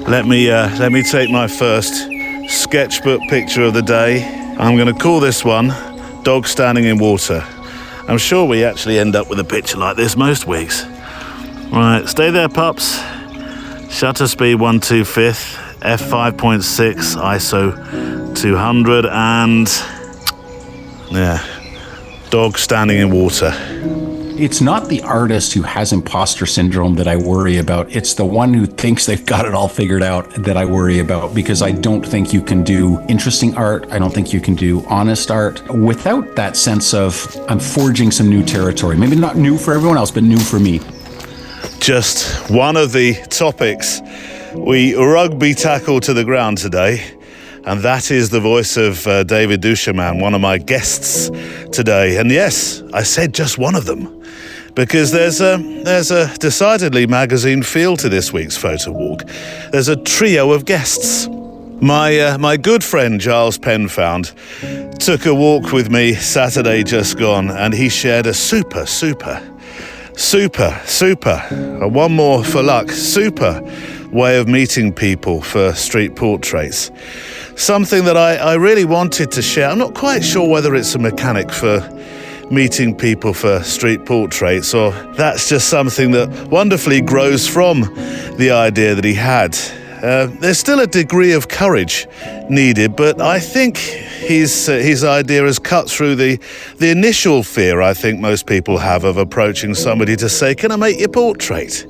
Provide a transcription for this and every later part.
Let me take my first sketchbook picture of the day. I'm going to call this one Dog Standing in Water. I'm sure we actually end up with a picture like this most weeks. Right, stay there, pups. Shutter speed 1/2/5, f5.6, ISO 200, and yeah, dog standing in water. It's not the artist who has imposter syndrome that I worry about. It's the one who thinks they've got it all figured out that I worry about, because I don't think you can do interesting art. I don't think you can do honest art without that sense of I'm forging some new territory. Maybe not new for everyone else, but new for me. Just one of the topics we rugby tackle to the ground today, and that is the voice of David duChemin, one of my guests today. And yes, I said just one of them, because there's a decidedly magazine feel to this week's photo walk. There's a trio of guests. My good friend Giles Penfound took a walk with me Saturday just gone, and he shared a super, one more for luck, super way of meeting people for street portraits. Something that I really wanted to share. I'm not quite sure whether it's a mechanic for meeting people for street portraits, or that's just something that wonderfully grows from the idea that he had. There's still a degree of courage needed, but I think his idea has cut through the initial fear I think most people have of approaching somebody to say, "Can I make your portrait?"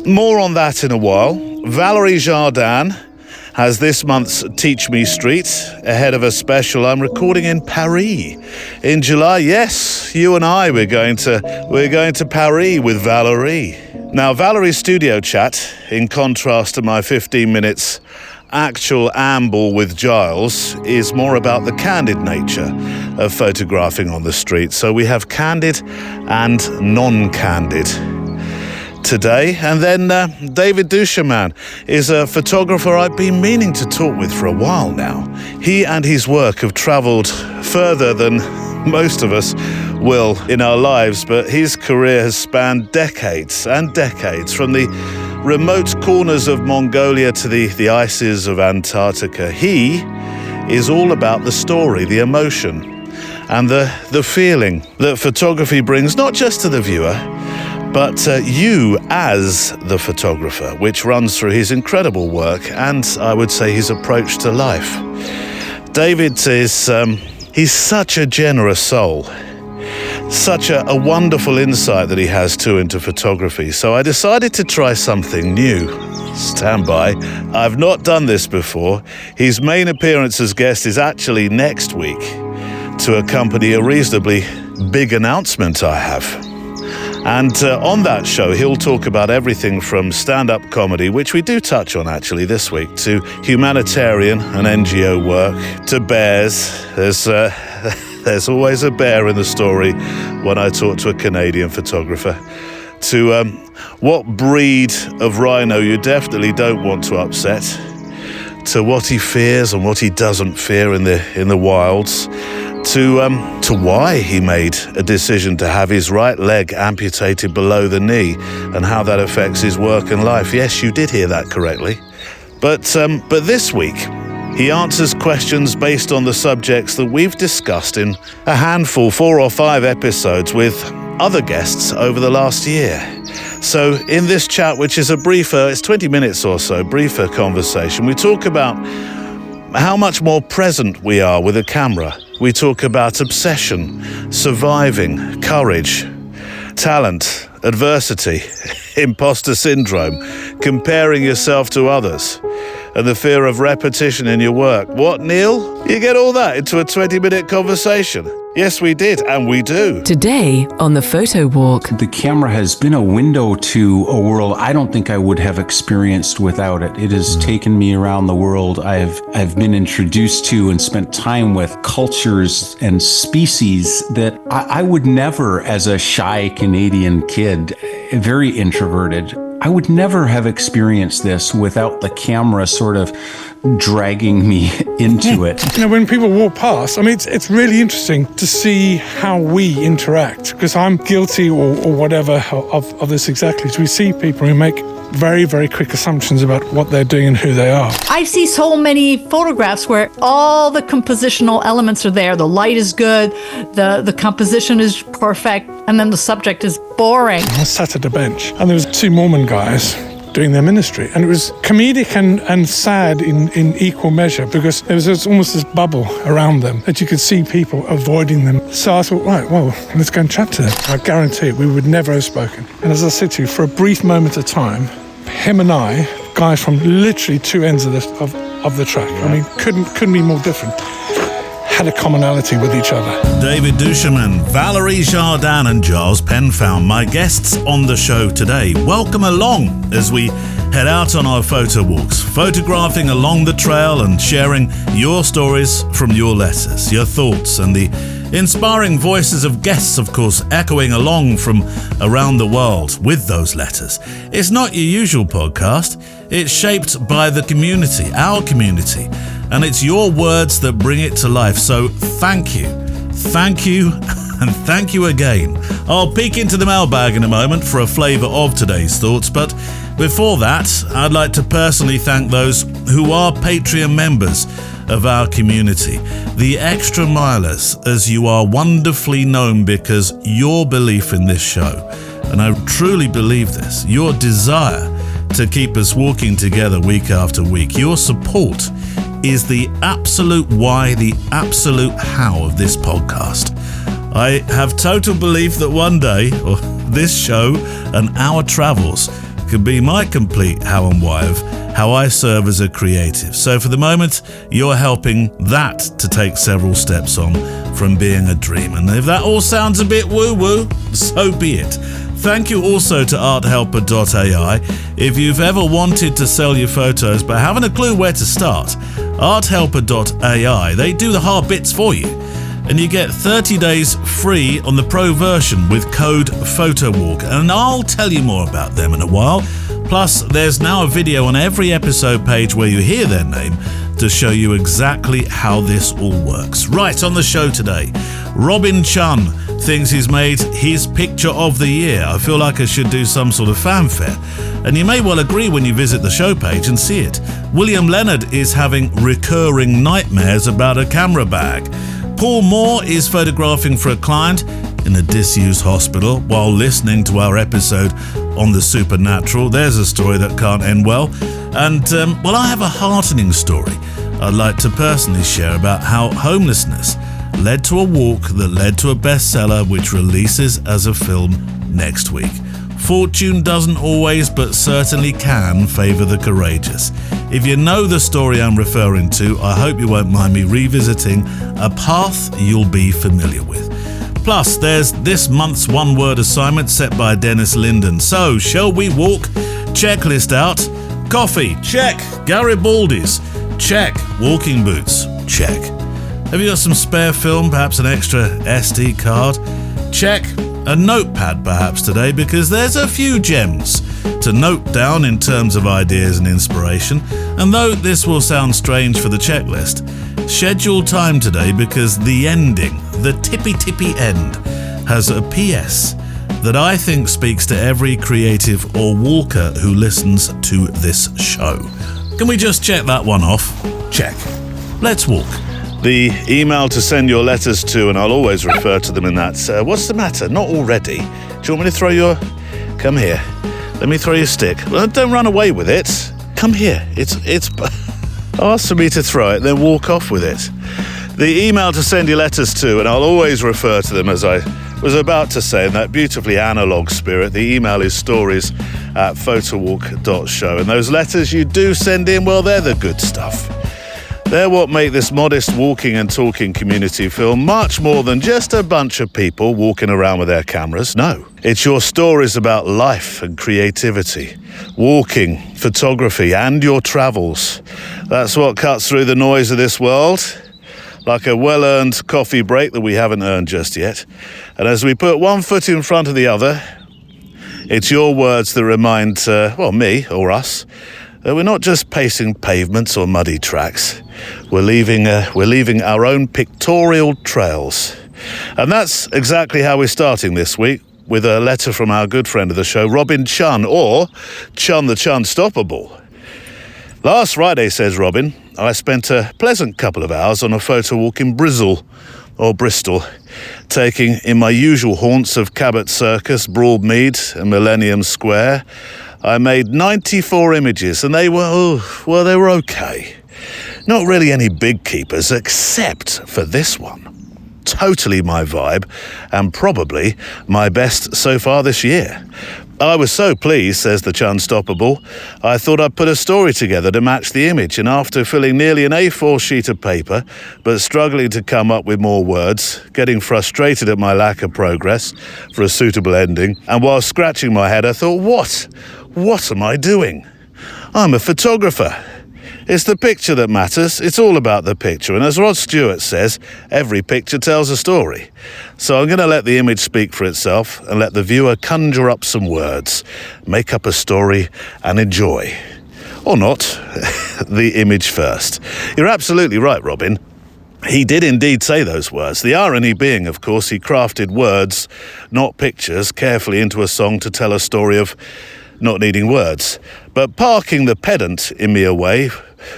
More on that in a while. Valérie Jardin has this month's Teach Me Street ahead of a special I'm recording in Paris in July. Yes, you and I, we're going to Paris with Valérie. Now, Valérie's studio chat, in contrast to my 15 minutes actual amble with Giles, is more about the candid nature of photographing on the street. So we have candid and non-candid today. And then David duChemin is a photographer I've been meaning to talk with for a while now. He and his work have traveled further than most of us will in our lives, but his career has spanned decades and decades, from the remote corners of Mongolia to the ices of Antarctica. He is all about the story, the emotion, and the feeling that photography brings, not just to the viewer, but you as the photographer, which runs through his incredible work and I would say his approach to life. David is, he's such a generous soul, such a wonderful insight that he has too into photography. So I decided to try something new. Stand by. I've not done this before. His main appearance as guest is actually next week to accompany a reasonably big announcement I have. And on that show, he'll talk about everything from stand-up comedy, which we do touch on actually this week, to humanitarian and NGO work, to bears. There's always a bear in the story when I talk to a Canadian photographer, to what breed of rhino you definitely don't want to upset, to what he fears and what he doesn't fear in the wilds, to why he made a decision to have his right leg amputated below the knee and how that affects his work and life. Yes, you did hear that correctly. But this week, he answers questions based on the subjects that we've discussed in a handful, 4 or 5 episodes with other guests over the last year. So in this chat, which is a briefer, it's 20 minutes or so, briefer conversation, we talk about how much more present we are with a camera. We talk about obsession, surviving, courage, talent, adversity, imposter syndrome, comparing yourself to others, and the fear of repetition in your work. What, Neil? You get all that into a 20-minute conversation? Yes, we did, and we do. Today on the Photo Walk. The camera has been a window to a world I don't think I would have experienced without it. It has taken me around the world. I've been introduced to and spent time with cultures and species that I would never, as a shy Canadian kid, very introverted, I would never have experienced this without the camera sort of dragging me into it. When people walk past, it's really interesting to see how we interact, because I'm guilty or whatever of this exactly. So we see people who make very, very quick assumptions about what they're doing and who they are. I see so many photographs where all the compositional elements are there. The light is good, the composition is perfect, and then the subject is boring. I sat at a bench and there was 2 Mormon guys doing their ministry, and it was comedic and sad in equal measure, because there was almost this bubble around them that you could see people avoiding them. So I thought, right, well, let's go and chat to them. I guarantee we would never have spoken. And as I said to you, for a brief moment of time, him and I, guys from literally 2 ends of the track, couldn't be more different, had a commonality with each other. David duChemin, Valérie Jardin and Giles Penfound, my guests on the show today. Welcome along as we head out on our photo walks, photographing along the trail and sharing your stories from your letters, your thoughts, and the inspiring voices of guests, of course, echoing along from around the world with those letters. It's not your usual podcast. It's shaped by the community, our community, and it's your words that bring it to life. So thank you, and thank you again. I'll peek into the mailbag in a moment for a flavour of today's thoughts, but before that, I'd like to personally thank those who are Patreon members of our community, the extra milers, as you are wonderfully known because your belief in this show, and I truly believe this, your desire to keep us walking together week after week, your support is the absolute why, the absolute how of this podcast. I have total belief that one day, or this show and our travels could be my complete how and why of how I serve as a creative. So for the moment, you're helping that to take several steps on from being a dream. And if that all sounds a bit woo-woo, so be it. Thank you also to arthelper.ai. If you've ever wanted to sell your photos but haven't a clue where to start, arthelper.ai, they do the hard bits for you. And you get 30 days free on the pro version with code PHOTOWALK. And I'll tell you more about them in a while. Plus, there's now a video on every episode page where you hear their name to show you exactly how this all works. Right, on the show today, Robin Chun thinks he's made his picture of the year. I feel like I should do some sort of fanfare. And you may well agree when you visit the show page and see it. William Leonard is having recurring nightmares about a camera bag. Paul Moore is photographing for a client in a disused hospital while listening to our episode on the supernatural. There's a story that can't end well. And, I have a heartening story I'd like to personally share about how homelessness led to a walk that led to a bestseller which releases as a film next week. Fortune doesn't always, but certainly can, favour the courageous. If you know the story I'm referring to, I hope you won't mind me revisiting a path you'll be familiar with. Plus, there's this month's one-word assignment set by Dennis Linden. So, shall we walk? Checklist out. Coffee, check. Garibaldi's, check. Walking boots, check. Have you got some spare film, perhaps an extra SD card? Check. A notepad perhaps today, because there's a few gems to note down in terms of ideas and inspiration. And though this will sound strange for the checklist, schedule time today because the ending, the tippy end, has a PS that I think speaks to every creative or walker who listens to this show. Can we just check that one off? Check. Let's walk. The email to send your letters to, and I'll always refer to them in that. What's the matter? Not already? Do you want me to throw your... Come here. Let me throw your stick. Well, don't run away with it. Come here. It's ask for me to throw it, then walk off with it. The email to send your letters to, and I'll always refer to them as I was about to say in that beautifully analog spirit. The email is stories@photowalk.show. And those letters you do send in, well, they're the good stuff. They're what make this modest walking and talking community feel much more than just a bunch of people walking around with their cameras. No, it's your stories about life and creativity, walking, photography, and your travels. That's what cuts through the noise of this world, like a well-earned coffee break that we haven't earned just yet. And as we put one foot in front of the other, It's your words that remind, me or us, that we're not just pacing pavements or muddy tracks. We're leaving our own pictorial trails. And that's exactly how we're starting this week, with a letter from our good friend of the show, Robin Chun, or Chun the Chunstoppable. Last Friday, says Robin, I spent a pleasant couple of hours on a photo walk in Bristol, taking in my usual haunts of Cabot Circus, Broadmead and Millennium Square. I made 94 images and they were okay. Not really any big keepers except for this one. Totally my vibe and probably my best so far this year. I was so pleased, says the Chunstoppable, I thought I'd put a story together to match the image, and after filling nearly an A4 sheet of paper, but struggling to come up with more words, getting frustrated at my lack of progress for a suitable ending, and while scratching my head I thought, what am I doing? I'm a photographer. It's the picture that matters. It's all about the picture. And as Rod Stewart says, every picture tells a story. So I'm going to let the image speak for itself and let the viewer conjure up some words, make up a story and enjoy. Or not. The image first. You're absolutely right, Robin. He did indeed say those words. The irony being, of course, he crafted words, not pictures, carefully into a song to tell a story of not needing words. But parking the pedant in me away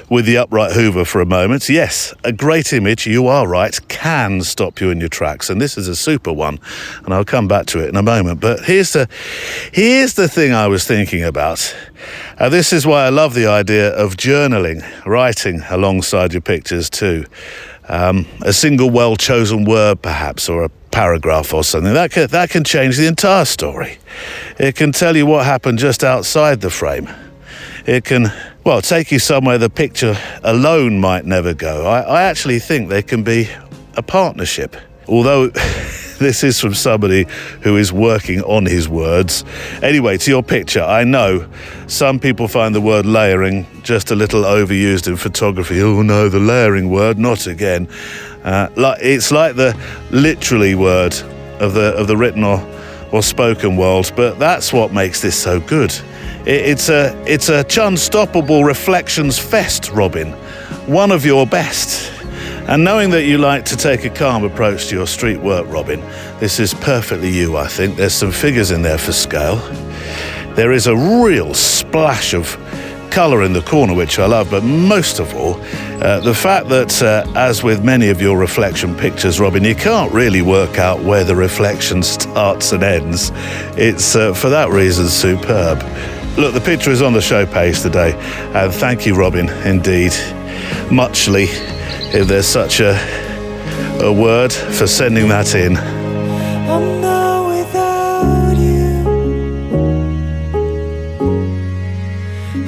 with the upright Hoover for a moment, yes, a great image, you are right, can stop you in your tracks, and this is a super one, and I'll come back to it in a moment. But here's the thing I was thinking about. This is why I love the idea of journaling, writing alongside your pictures too. A single well-chosen word, perhaps, or a paragraph or something, that can change the entire story. It can tell you what happened just outside the frame. It can, take you somewhere the picture alone might never go. I actually think there can be a partnership. Although this is from somebody who is working on his words. Anyway, to your picture, I know some people find the word layering just a little overused in photography. Oh no, the layering word, not again. It's like the literally word of the written or spoken world, but that's what makes this so good. It's a Chunstoppable Reflections Fest, Robin. One of your best. And knowing that you like to take a calm approach to your street work, Robin, this is perfectly you, I think. There's some figures in there for scale. There is a real splash of colour in the corner, which I love, but most of all, the fact that, as with many of your reflection pictures, Robin, you can't really work out where the reflection starts and ends. It's, for that reason, superb. Look, the picture is on the show page today, and thank you, Robin, indeed, muchly, if there's such a word, for sending that in. I'm not without you.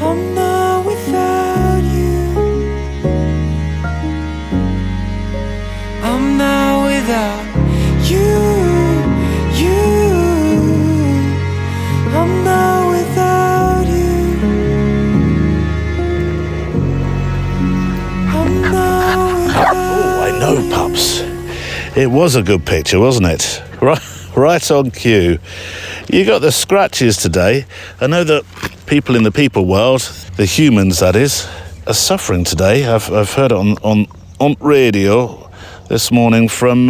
I'm not without you. I'm not without you. I'm not without you. I'm not without you. Oh, I know, pups. It was a good picture, wasn't it? Right on cue. You got the scratches today. I know that people in the people world, the humans that is, are suffering today. I've heard it on radio this morning from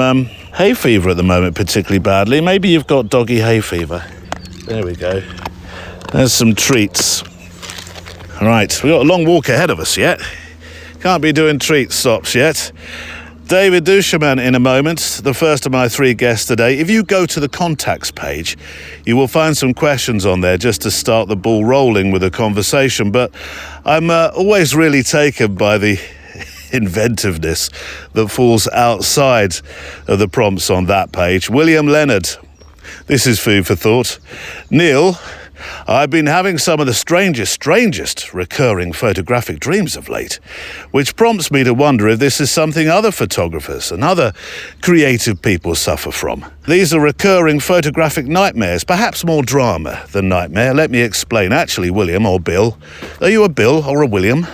hay fever at the moment, particularly badly. Maybe you've got doggy hay fever. There we go. There's some treats. Right, we've got a long walk ahead of us yet. Can't be doing treat stops yet. David duChemin in a moment, the first of my three guests today. If you go to the contacts page, you will find some questions on there just to start the ball rolling with a conversation. But I'm always really taken by the inventiveness that falls outside of the prompts on that page. William Leonard, this is food for thought. Neil, I've been having some of the strangest recurring photographic dreams of late, which prompts me to wonder if this is something other photographers and other creative people suffer from. These are recurring photographic nightmares, perhaps more drama than nightmare. Let me explain. Actually, William or Bill, are you a Bill or a William?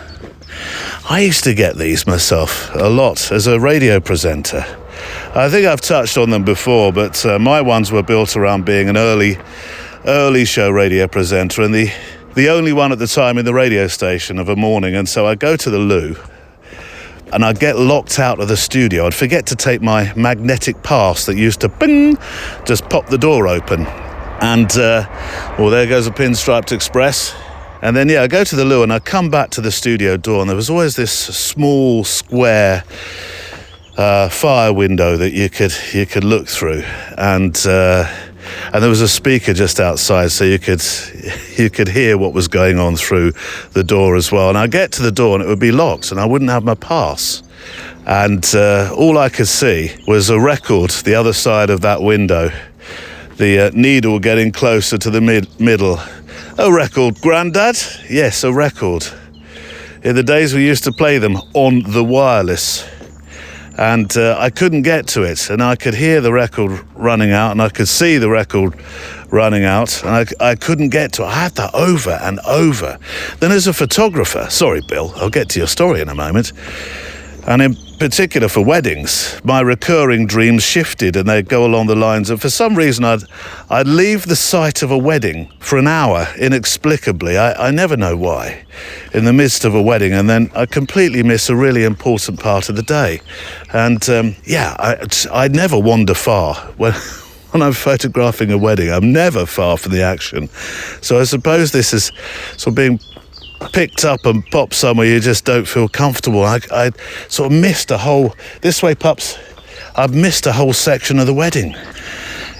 I used to get these myself a lot as a radio presenter. I think I've touched on them before, but my ones were built around being an early early show radio presenter and the only one at the time in the radio station of a morning. And so I go to the loo and I'd get locked out of the studio. I'd forget to take my magnetic pass that used to bing, just pop the door open. And, well, there goes a Pinstriped Express. And then, I go to the loo and I come back to the studio door, and there was always this small square fire window that you could look through. And there was a speaker just outside, so you could hear what was going on through the door as well. And I'd get to the door and it would be locked and I wouldn't have my pass. And all I could see was a record the other side of that window, the needle getting closer to the middle. A record, Grandad? Yes, a record. In the days we used to play them on the wireless. And I couldn't get to it, and I could hear the record running out, and I could see the record running out, and I couldn't get to it. I had that over and over. Then as a photographer, sorry, Bill, I'll get to your story in a moment, and in particular for weddings, my recurring dreams shifted, and they'd go along the lines of, for some reason, I'd leave the site of a wedding for an hour, inexplicably. I never know why, in the midst of a wedding, and then I completely miss a really important part of the day. And I never wander far. When I'm photographing a wedding, I'm never far from the action. So I suppose this is sort of being picked up and popped somewhere you just don't feel comfortable. I sort of missed a whole... This way, pups. I've missed a whole section of the wedding.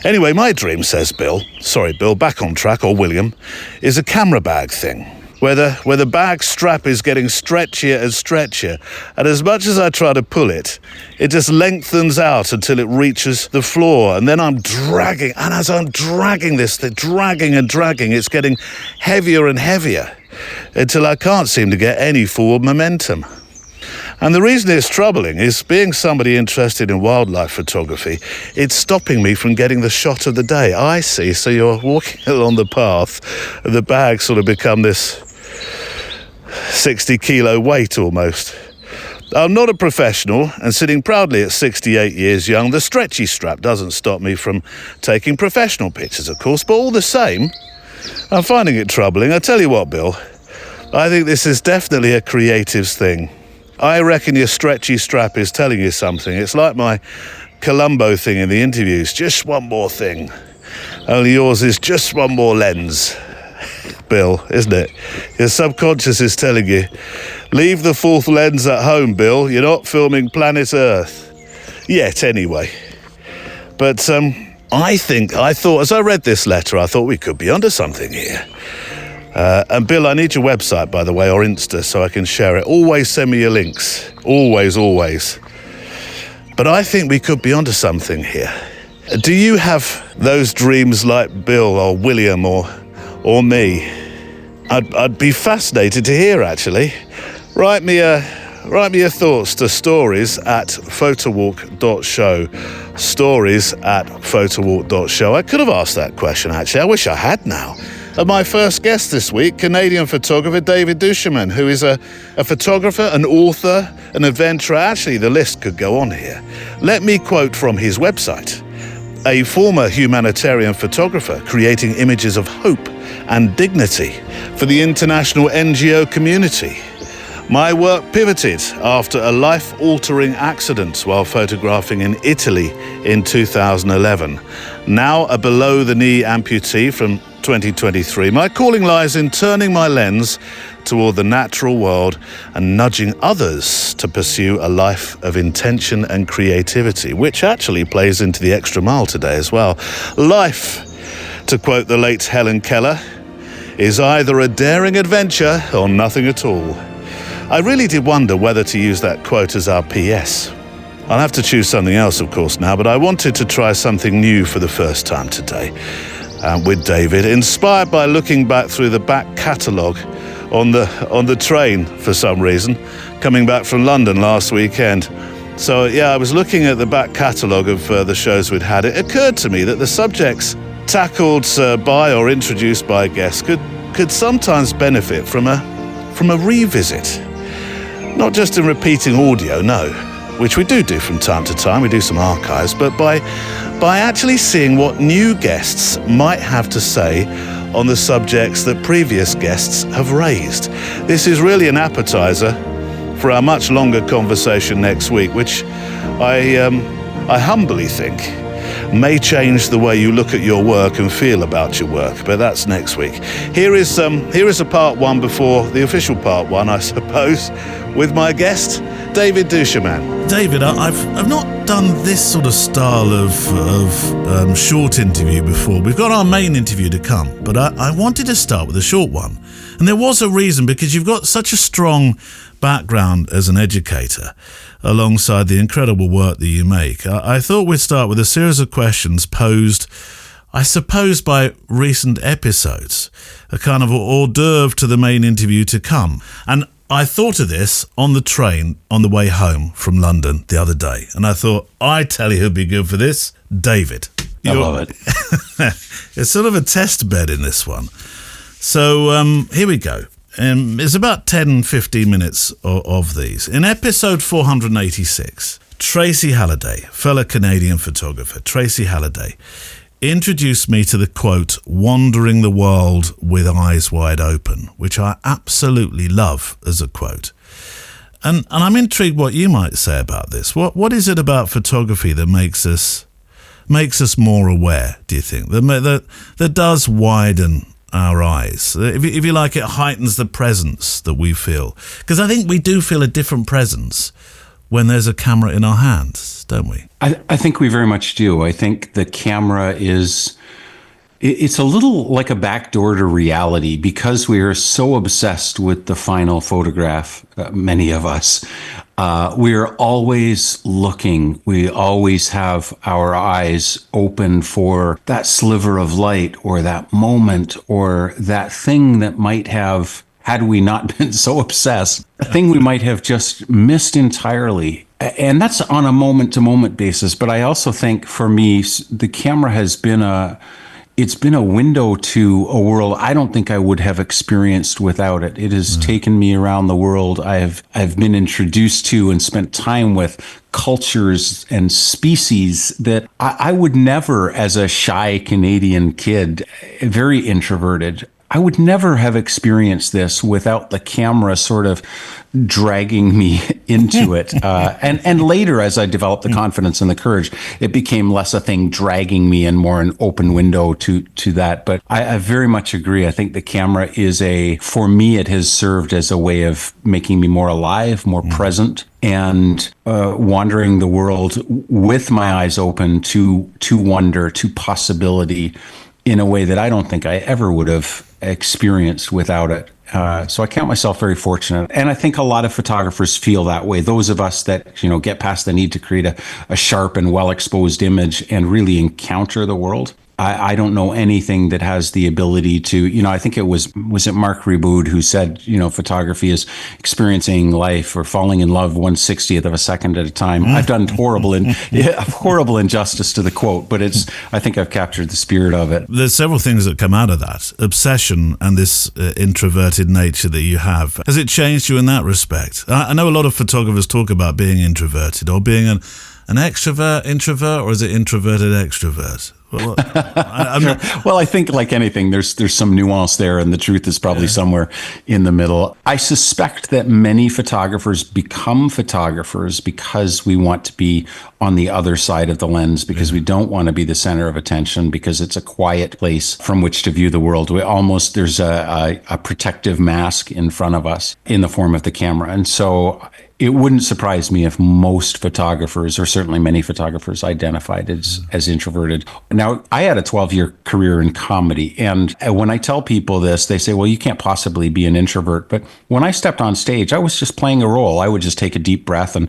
Anyway, my dream, says Bill, sorry, Bill, back on track, or William, is a camera bag thing, where the bag strap is getting stretchier and stretchier, and as much as I try to pull it, it just lengthens out until it reaches the floor, and then I'm dragging, and as I'm dragging this thing, dragging, it's getting heavier and heavier, until I can't seem to get any forward momentum. And the reason it's troubling is, being somebody interested in wildlife photography, it's stopping me from getting the shot of the day. I see, so you're walking along the path, and the bag sort of become this 60-kilo weight almost. I'm not a professional, and sitting proudly at 68 years young, the stretchy strap doesn't stop me from taking professional pictures, of course, but all the same, I'm finding it troubling. I tell you what, Bill, I think this is definitely a creatives thing. I reckon your stretchy strap is telling you something. It's like my Columbo thing in the interviews, just one more thing. Only yours is just one more lens. Bill, isn't it? Your subconscious is telling you, leave the fourth lens at home, Bill. You're not filming Planet Earth. Yet, anyway. But I thought, as I read this letter, I thought we could be onto something here. And Bill, I need your website, by the way, or Insta, so I can share it. Always send me your links. Always, always. But I think we could be onto something here. Do you have those dreams like Bill or William or me? I'd be fascinated to hear, actually. Write me your thoughts to stories@photowalk.show. Stories@photowalk.show. I could have asked that question, actually. I wish I had now. And my first guest this week, Canadian photographer David duChemin, who is a photographer, an author, an adventurer. Actually, the list could go on here. Let me quote from his website. A former humanitarian photographer creating images of hope and dignity for the international NGO community. My work pivoted after a life-altering accident while photographing in Italy in 2011. Now a below-the-knee amputee from 2023, my calling lies in turning my lens toward the natural world and nudging others to pursue a life of intention and creativity, which actually plays into the extra mile today as well. Life, to quote the late Helen Keller, is either a daring adventure or nothing at all. I really did wonder whether to use that quote as our PS. I'll have to choose something else, of course, now, but I wanted to try something new for the first time today with David, inspired by looking back through the back catalogue on the train for some reason, coming back from London last weekend. So, I was looking at the back catalogue of the shows we'd had. It occurred to me that the subjects tackled by or introduced by guests could sometimes benefit from a revisit. Not just in repeating audio, no, which we do from time to time, we do some archives, but by by actually seeing what new guests might have to say on the subjects that previous guests have raised. This is really an appetizer for our much longer conversation next week, which I humbly think may change the way you look at your work and feel about your work, but that's next week. Here is a part one before the official part one, I suppose, with my guest, David duChemin. David, I've not done this sort of style of short interview before. We've got our main interview to come, but I wanted to start with a short one. And there was a reason, because you've got such a strong background as an educator alongside the incredible work that you make. I thought we'd start with a series of questions posed, I suppose, by recent episodes, a kind of hors d'oeuvre to the main interview to come. And I thought of this on the train on the way home from London the other day, and I thought, I tell you who'd be good for this, David. I love it. It's sort of a test bed in this one. So here we go. It's about 10-15 minutes of these. In episode 486, Tracy Halliday, fellow Canadian photographer, Tracy Halliday, introduced me to the quote, "wandering the world with eyes wide open," which I absolutely love as a quote. And I'm intrigued what you might say about this. What is it about photography that makes us more aware, do you think, that does widen our eyes? If you like, it heightens the presence that we feel. Because I think we do feel a different presence when there's a camera in our hands, don't we? I think we very much do. I think the camera it's a little like a backdoor to reality, because we are so obsessed with the final photograph, many of us. We are always looking. We always have our eyes open for that sliver of light or that moment or that thing that might have, had we not been so obsessed, a thing we might have just missed entirely. And that's on a moment-to-moment basis. But I also think, for me, the camera has been it's been a window to a world I don't think I would have experienced without it. It has taken me around the world. I've been introduced to and spent time with cultures and species that I would never, as a shy Canadian kid, very introverted, I would never have experienced this without the camera sort of dragging me into it. And later, as I developed the confidence and the courage, it became less a thing dragging me and more an open window to that. But I very much agree. I think the camera for me, it has served as a way of making me more alive, more present, and wandering the world with my eyes open to wonder, to possibility, in a way that I don't think I ever would have experienced without it. So I count myself very fortunate. And I think a lot of photographers feel that way. Those of us that, get past the need to create a sharp and well-exposed image and really encounter the world. I don't know anything that has the ability to, I think it was it Mark Reboud who said, photography is experiencing life or falling in love 1/60th of a second at a time. I've done horrible injustice to the quote, but I think I've captured the spirit of it. There's several things that come out of that. Obsession and this introverted nature that you have. Has it changed you in that respect? I know a lot of photographers talk about being introverted or being an extrovert, introvert, or is it introverted extrovert? Well, I think, like anything, there's some nuance there, and the truth is probably somewhere in the middle. I suspect that many photographers become photographers because we want to be on the other side of the lens, because we don't want to be the center of attention, because it's a quiet place from which to view the world. There's a protective mask in front of us in the form of the camera. And so it wouldn't surprise me if most photographers, or certainly many photographers, identified as introverted. Now, I had a 12-year career in comedy, and when I tell people this, they say, well, you can't possibly be an introvert. But when I stepped on stage, I was just playing a role. I would just take a deep breath and,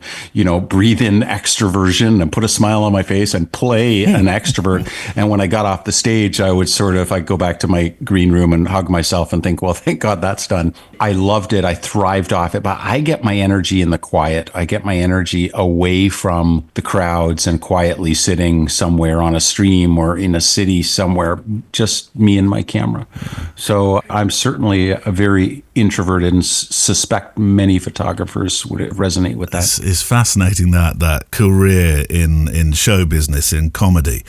breathe in extroversion and put a smile on my face and play an extrovert. And when I got off the stage, I would I'd go back to my green room and hug myself and think, well, thank God that's done. I loved it. I thrived off it, but I get my energy in the quiet. I get my energy away from the crowds and quietly sitting somewhere on a stream or in a city somewhere, just me and my camera. So I'm certainly a very introverted and suspect many photographers would resonate with that. It's fascinating that career in show business, in comedy.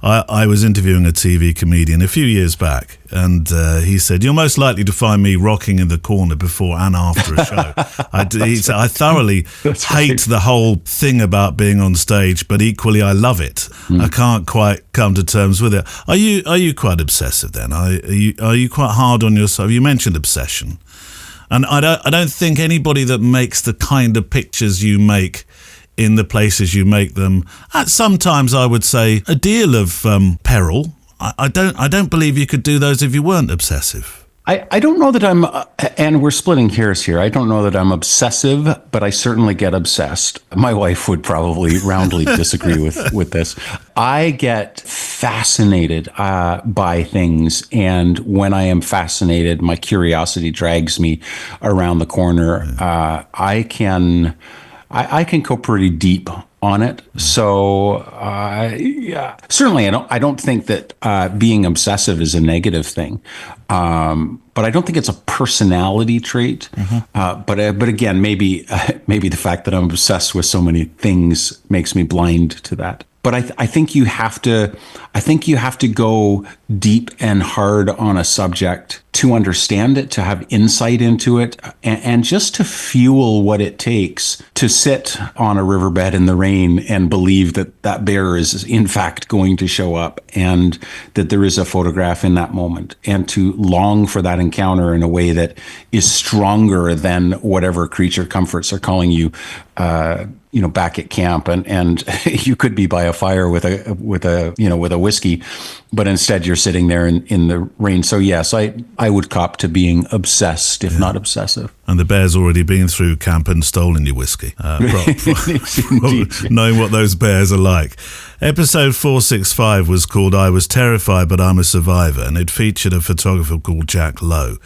I was interviewing a TV comedian a few years back, and he said, "You're most likely to find me rocking in the corner before and after a show." He said, "I thoroughly hate the whole thing about being on stage, but equally I love it. I can't quite come to terms with it." Are you quite obsessive then? Are you quite hard on yourself? You mentioned obsession, and I don't think anybody that makes the kind of pictures you make in the places you make them, at sometimes I would say a deal of peril. I don't believe you could do those if you weren't obsessive. I don't know that I'm, and we're splitting hairs here. I don't know that I'm obsessive, but I certainly get obsessed. My wife would probably roundly disagree with this. I get fascinated by things, and when I am fascinated, my curiosity drags me around the corner. I can go pretty deep on it. So yeah, certainly I don't think that being obsessive is a negative thing. But I don't think it's a personality trait. But again, maybe the fact that I'm obsessed with so many things makes me blind to that. But I think you have to go deep and hard on a subject to understand it, to have insight into it, and just to fuel what it takes to sit on a riverbed in the rain and believe that bear is in fact going to show up, and that there is a photograph in that moment, and to long for that encounter in a way that is stronger than whatever creature comforts are calling you back at camp, and you could be by a fire with a whiskey, but instead you're sitting there in the rain. So yes, I would cop to being obsessed, if not obsessive. And the bear's already been through camp and stolen your whiskey, knowing what those bears are like. Episode 465 was called "I Was Terrified, But I'm a Survivor," and it featured a photographer called Jack Lowe,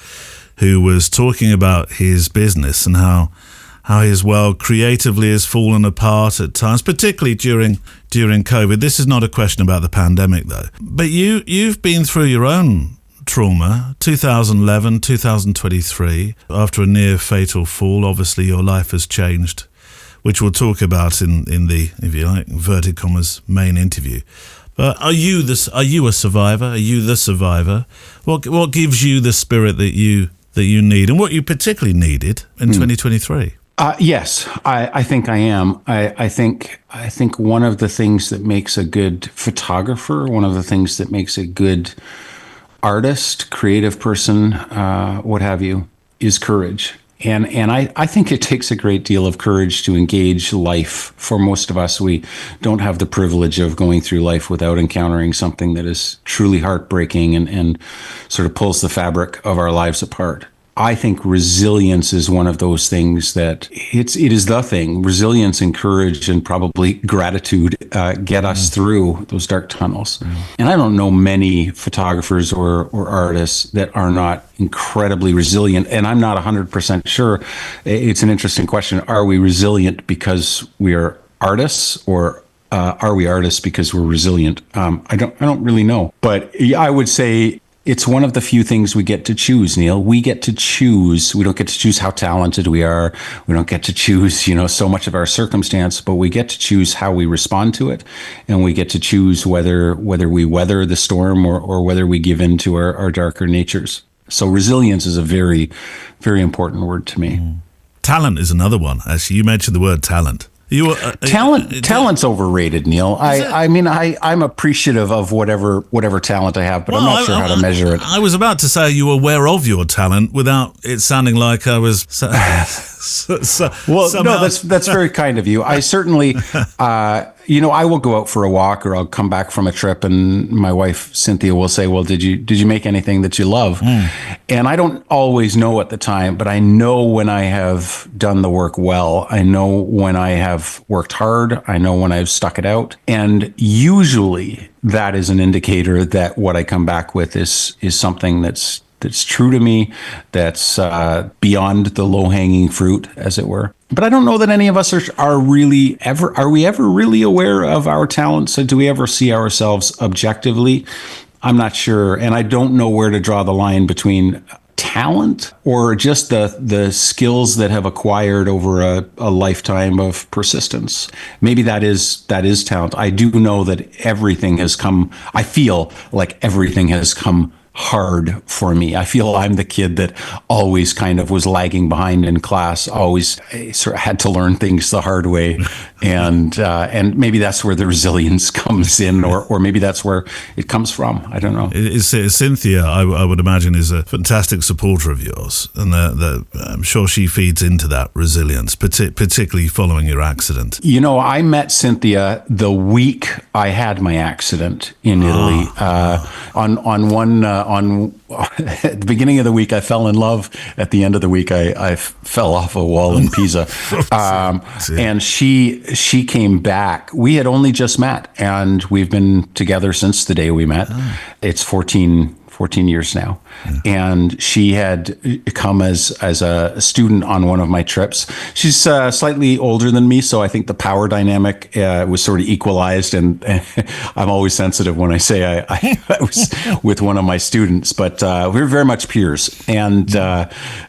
who was talking about his business and how his world creatively has fallen apart at times, particularly during COVID. This is not a question about the pandemic, though. But you've been through your own trauma, 2011, 2023. After a near fatal fall, obviously your life has changed, which we'll talk about in the, if you like, inverted commas, main interview. But are you a survivor? Are you the survivor? What gives you the spirit that you need, and what you particularly needed in 2023? Yes, I think I am. I think one of the things that makes a good photographer, one of the things that makes a good artist, creative person, what have you, is courage. And I think it takes a great deal of courage to engage life. For most of us, we don't have the privilege of going through life without encountering something that is truly heartbreaking and sort of pulls the fabric of our lives apart. I think resilience is one of those things that it is the thing. Resilience and courage and probably gratitude get us through those dark tunnels. And I don't know many photographers or artists that are not incredibly resilient. And I'm not 100% sure. It's an interesting question. Are we resilient because we are artists, or are we artists because we're resilient? I don't really know. But I would say it's one of the few things we get to choose, Neil. We get to choose. We don't get to choose how talented we are. We don't get to choose, so much of our circumstance, but we get to choose how we respond to it. And we get to choose whether we weather the storm or whether we give in to our darker natures. So resilience is a very, very important word to me. Talent is another one. Actually, you mentioned the word talent. Talent's overrated, Neil. I'm appreciative of whatever talent I have, but I'm not sure how to measure it. I was about to say you were aware of your talent without it sounding like I was. No, that's very kind of you. I certainly, I will go out for a walk, or I'll come back from a trip, and my wife Cynthia will say, "Well, did you make anything that you love?" And I don't always know at the time, but I know when I have done the work well. I know when I have worked hard. I know when I've stuck it out, and usually that is an indicator that what I come back with is something that's true to me, that's beyond the low-hanging fruit, as it were. But I don't know that any of us are we ever really aware of our talents? So do we ever see ourselves objectively? I'm not sure. And I don't know where to draw the line between talent or just the skills that have acquired over a lifetime of persistence. Maybe that is talent. I do know that I feel like everything has come hard for me. I feel I'm the kid that always kind of was lagging behind in class, always sort of had to learn things the hard way. And maybe that's where the resilience comes in, or maybe that's where it comes from. I don't know. Cynthia, I would imagine, is a fantastic supporter of yours, and I'm sure she feeds into that resilience, particularly following your accident. You know, I met Cynthia the week I had my accident in Italy. At the beginning of the week, I fell in love. At the end of the week, I fell off a wall in Pisa. And she came back. We had only just met, and we've been together since the day we met. It's 14 years now. And she had come as a student on one of my trips. She's slightly older than me, so I think the power dynamic was sort of equalized. And I'm always sensitive when I say I was with one of my students, but we were very much peers. And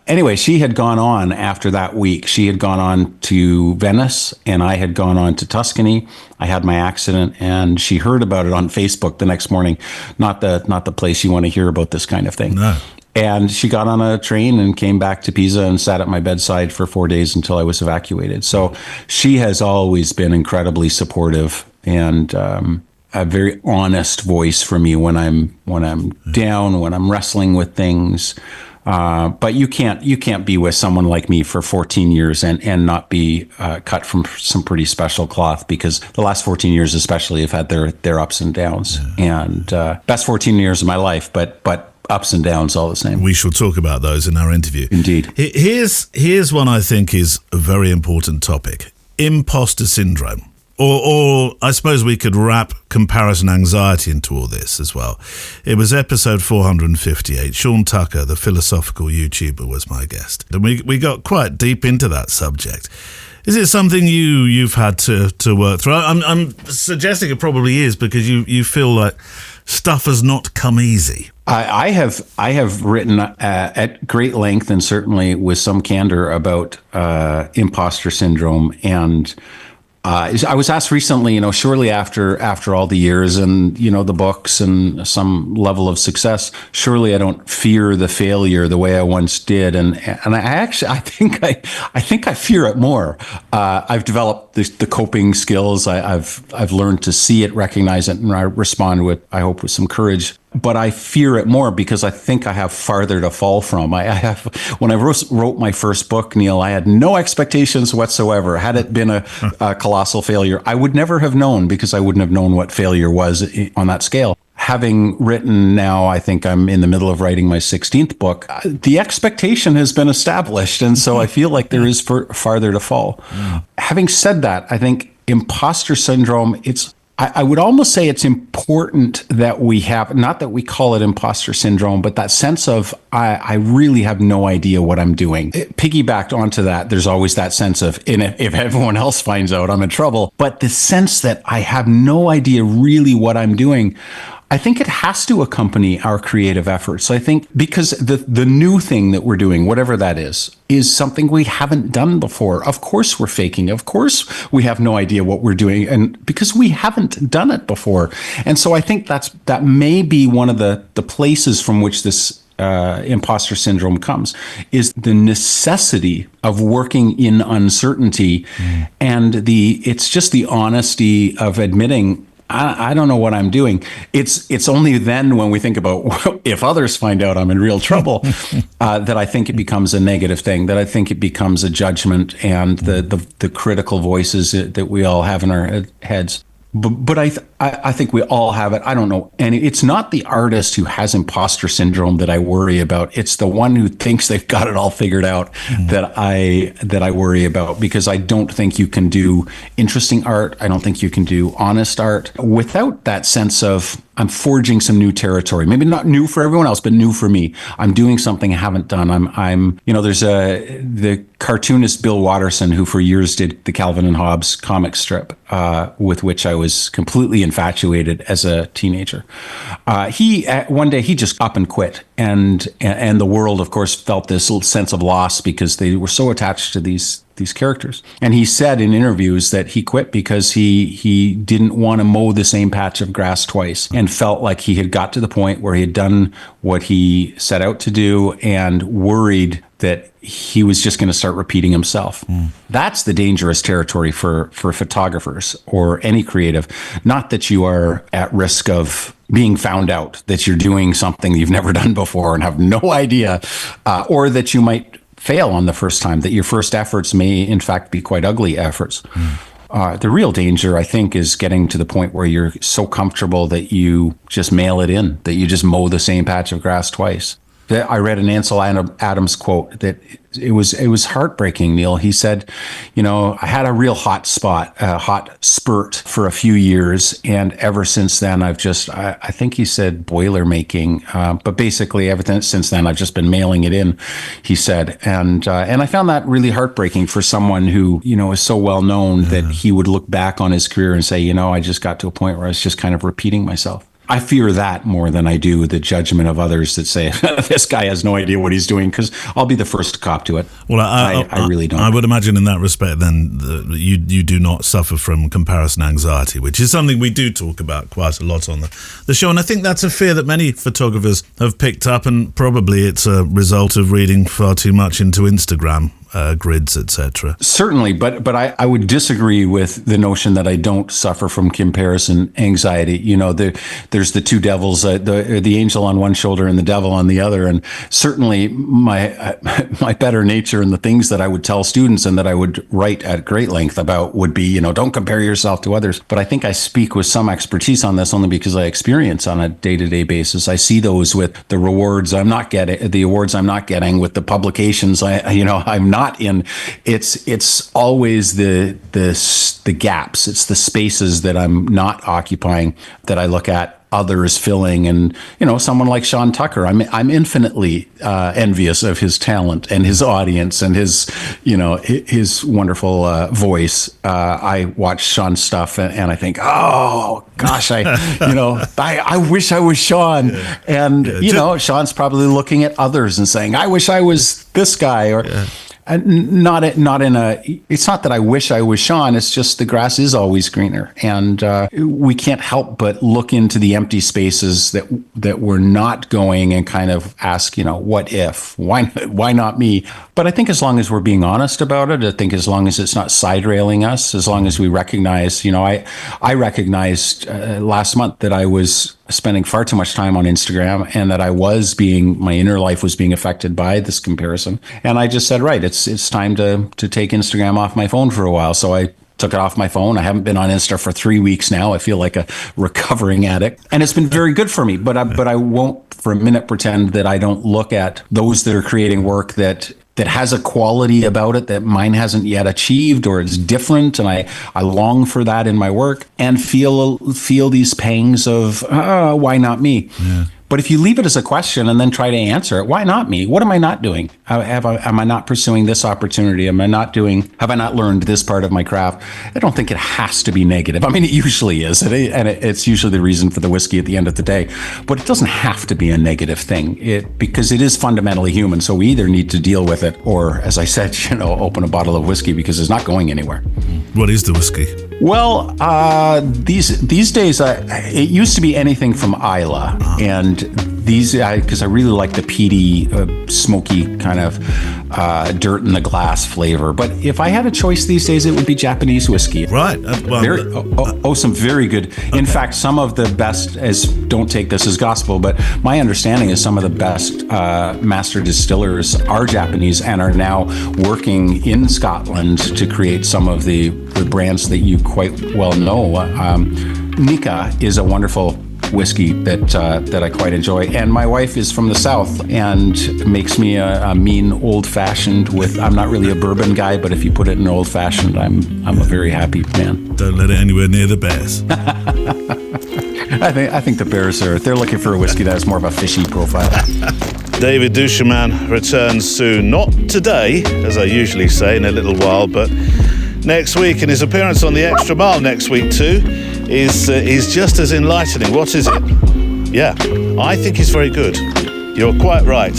anyway, she had gone on after that week. She had gone on to Venice, and I had gone on to Tuscany. I had my accident, and she heard about it on Facebook the next morning. Not the place you want to hear about this kind of thing. No. And she got on a train and came back to Pisa and sat at my bedside for 4 days until I was evacuated. So she has always been incredibly supportive and a very honest voice for me when I'm down, when I'm wrestling with things. But you can't be with someone like me for 14 years and not be cut from some pretty special cloth, because the last 14 years especially have had their ups and downs. And best 14 years of my life, but ups and downs all the same. We shall talk about those in our interview. Indeed. Here's one I think is a very important topic: imposter syndrome. Or I suppose we could wrap comparison anxiety into all this as well. It was episode 458. Sean Tucker, the philosophical YouTuber, was my guest. And we got quite deep into that subject. Is it something you've had to work through? I'm suggesting it probably is, because you feel like stuff has not come easy. I have written at great length, and certainly with some candor, about imposter syndrome. And I was asked recently, surely after all the years and, the books and some level of success, surely I don't fear the failure the way I once did. And I think I fear it more. I've developed the coping skills. I've learned to see it, recognize it, and I respond with some courage. But I fear it more because I think I have farther to fall from. When I wrote my first book, Neil, I had no expectations whatsoever. Had it been a colossal failure, I would never have known, because I wouldn't have known what failure was on that scale. Having written now, I think I'm in the middle of writing my 16th book, the expectation has been established. And so I feel like there is farther to fall. Having said that, I think imposter syndrome, I would almost say it's important that we have, not that we call it imposter syndrome, but that sense of, I really have no idea what I'm doing. Piggybacked onto that, there's always that sense of, and if everyone else finds out, I'm in trouble. But the sense that I have no idea really what I'm doing, I think it has to accompany our creative efforts. I think because the new thing that we're doing, whatever that is something we haven't done before. Of course we're faking. Of course we have no idea what we're doing, and because we haven't done it before. And so I think that may be one of the places from which this imposter syndrome comes, is the necessity of working in uncertainty, and it's just the honesty of admitting, I don't know what I'm doing. It's only then, when we think about if others find out I'm in real trouble, that I think it becomes a negative thing, that I think it becomes a judgment and the critical voices that we all have in our heads. But I think we all have it. I don't know. And it's not the artist who has imposter syndrome that I worry about. It's the one who thinks they've got it all figured out that I worry about, because I don't think you can do interesting art. I don't think you can do honest art without that sense of, I'm forging some new territory. Maybe not new for everyone else, but new for me. I'm doing something I haven't done. I'm there's the cartoonist Bill Watterson, who for years did the Calvin and Hobbes comic strip, with which I was completely infatuated as a teenager. One day he just up and quit, and the world, of course, felt this little sense of loss because they were so attached to these characters. And he said in interviews that he quit because he didn't want to mow the same patch of grass twice, and felt like he had got to the point where he had done what he set out to do, and worried that he was just going to start repeating himself. That's the dangerous territory for photographers or any creative. Not that you are at risk of being found out, that you're doing something you've never done before and have no idea, or that you might fail on the first time, that your first efforts may in fact be quite ugly efforts. The real danger, I think, is getting to the point where you're so comfortable that you just mail it in, that you just mow the same patch of grass twice. I read an Ansel Adams quote that it was heartbreaking, Neil. He said, I had a real hot spurt for a few years, and ever since then I've just, I think he said boiler making, but basically ever since then I've just been mailing it in, he said. And I found that really heartbreaking for someone who, is so well known that he would look back on his career and say, I just got to a point where I was just kind of repeating myself. I fear that more than I do the judgment of others that say, this guy has no idea what he's doing, because I'll be the first to cop to it. Well, I really don't. I would imagine in that respect, then, you do not suffer from comparison anxiety, which is something we do talk about quite a lot on the show. And I think that's a fear that many photographers have picked up, and probably it's a result of reading far too much into Instagram grids, etc. Certainly, but I would disagree with the notion that I don't suffer from comparison anxiety. There's the two devils, the angel on one shoulder and the devil on the other, and certainly my better nature and the things that I would tell students and that I would write at great length about would be, don't compare yourself to others. But I think I speak with some expertise on this only because I experience on a day-to-day basis. I see those with the awards I'm not getting, with the publications I'm not in. It's always the gaps. It's the spaces that I'm not occupying that I look at others filling. And someone like Sean Tucker, I'm infinitely envious of his talent and his audience and his wonderful voice. I watch Sean's stuff and I think, oh gosh, I wish I was Sean. And Sean's probably looking at others and saying, I wish I was this guy. Or it's not that I wish I was Sean. It's just the grass is always greener, and we can't help but look into the empty spaces that we're not going and kind of ask, what if? Why not me? But I think as long as we're being honest about it, I think as long as it's not side railing us, as long as we recognize, I recognized last month that I was spending far too much time on Instagram, and that my inner life was being affected by this comparison. And I just said, right, it's time to take Instagram off my phone for a while. So I took it off my phone. I haven't been on Insta for 3 weeks now. I feel like a recovering addict, and it's been very good for me. But I won't for a minute pretend that I don't look at those that are creating work that has a quality about it that mine hasn't yet achieved, or it's different, and I long for that in my work, and feel these pangs of why not me? Yeah. But if you leave it as a question and then try to answer it, why not me? What am I not doing? Am I not pursuing this opportunity? Have I not learned this part of my craft? I don't think it has to be negative. I mean, it usually is, and it's usually the reason for the whiskey at the end of the day. But it doesn't have to be a negative thing, because it is fundamentally human. So we either need to deal with it, or, as I said, open a bottle of whiskey, because it's not going anywhere. What is the whiskey? Well, these days, it used to be anything from Isla, and these, because I really like the peaty, smoky kind of dirt in the glass flavor. But if I had a choice these days, it would be Japanese whiskey. Right. Some very good. In fact, some of the best, don't take this as gospel, but my understanding is some of the best master distillers are Japanese and are now working in Scotland to create some of the brands that you quite well know. Nika is a wonderful whiskey that I quite enjoy. And my wife is from the South and makes me a mean old-fashioned with, I'm not really a bourbon guy, but if you put it in old-fashioned, I'm a very happy man. Don't let it anywhere near the bears. I think the bears they're looking for a whiskey that has more of a fishy profile. David duChemin returns soon. Not today, as I usually say, in a little while, but next week. And his appearance on the Extra Mile next week too is just as enlightening. What is it? Yeah, I think he's very good. You're quite right.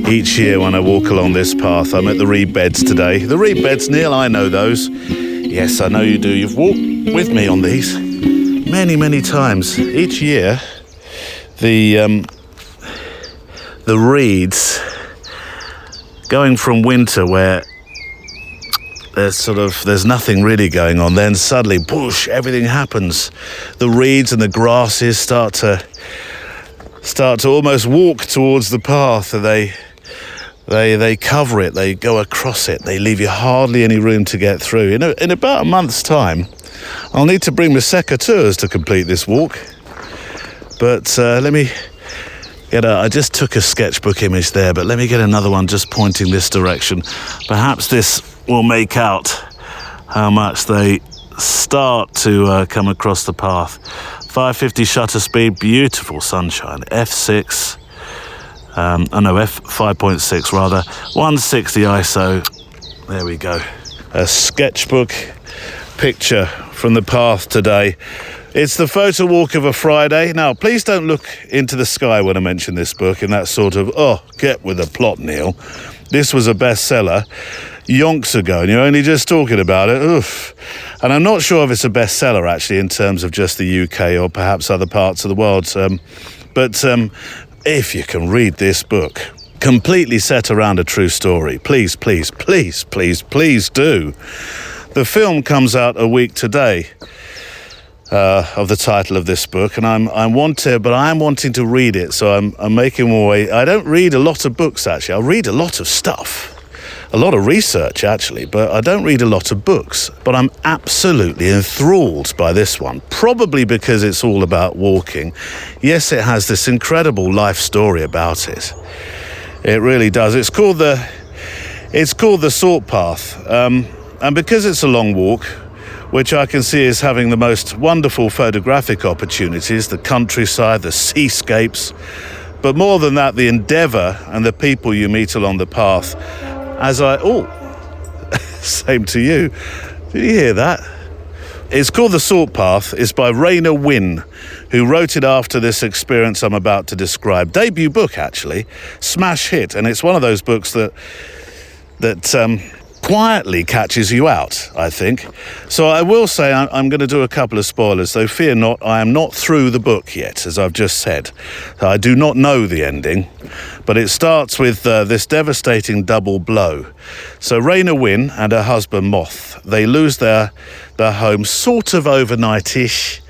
Each year when I walk along this path, I'm at the reed beds today. The reed beds, Neil, I know those. Yes, I know you do. You've walked with me on these many, many times. Each year, the reeds, going from winter where there's nothing really going on, then suddenly, whoosh, everything happens. The reeds and the grasses start to almost walk towards the path, and they cover it, they go across it, they leave you hardly any room to get through. In about a month's time, I'll need to bring my secateurs to complete this walk. But let me I just took a sketchbook image there, but let me get another one just pointing this direction. Perhaps this will make out how much they start to come across the path. 550 shutter speed, beautiful sunshine. F6, F5.6 rather. 160 ISO. There we go. A sketchbook picture from the path today. It's the photo walk of a Friday. Now, please don't look into the sky when I mention this book in that sort of, get with the plot, Neil. This was a bestseller yonks ago, and you're only just talking about it. Oof. And I'm not sure if it's a bestseller, actually, in terms of just the UK or perhaps other parts of the world. But if you can read this book, completely set around a true story, please, please, please, please, please do. The film comes out a week today. Of the title of this book, and I'm wanting to read it, so I'm making my way. I don't read a lot of books, actually. I read a lot of stuff, a lot of research, actually, but I don't read a lot of books. But I'm absolutely enthralled by this one, probably because it's all about walking. Yes, it has this incredible life story about it. It really does. It's called the Salt Path, and because it's a long walk, which I can see is having the most wonderful photographic opportunities, the countryside, the seascapes, but more than that, the endeavour and the people you meet along the path. Same to you. Did you hear that? It's called The Salt Path. It's by Rainer Wynn, who wrote it after this experience I'm about to describe. Debut book, actually. Smash hit. And it's one of those books that quietly catches you out, I think. So I will say I'm going to do a couple of spoilers, though fear not, I am not through the book yet, as I've just said. I do not know the ending, but it starts with this devastating double blow. So Raina Wynn and her husband Moth, they lose their home sort of overnight-ish,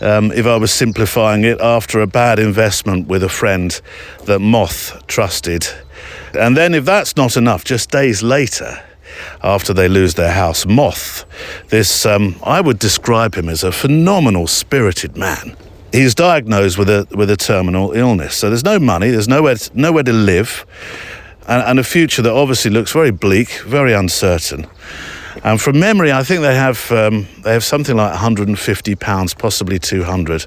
if I was simplifying it, after a bad investment with a friend that Moth trusted. And then if that's not enough, just days later, after they lose their house, Moth, this, I would describe him as a phenomenal spirited man. He's diagnosed with a terminal illness. So there's no money, there's nowhere to live, and a future that obviously looks very bleak, very uncertain. And from memory, I think they have something like £150, possibly 200,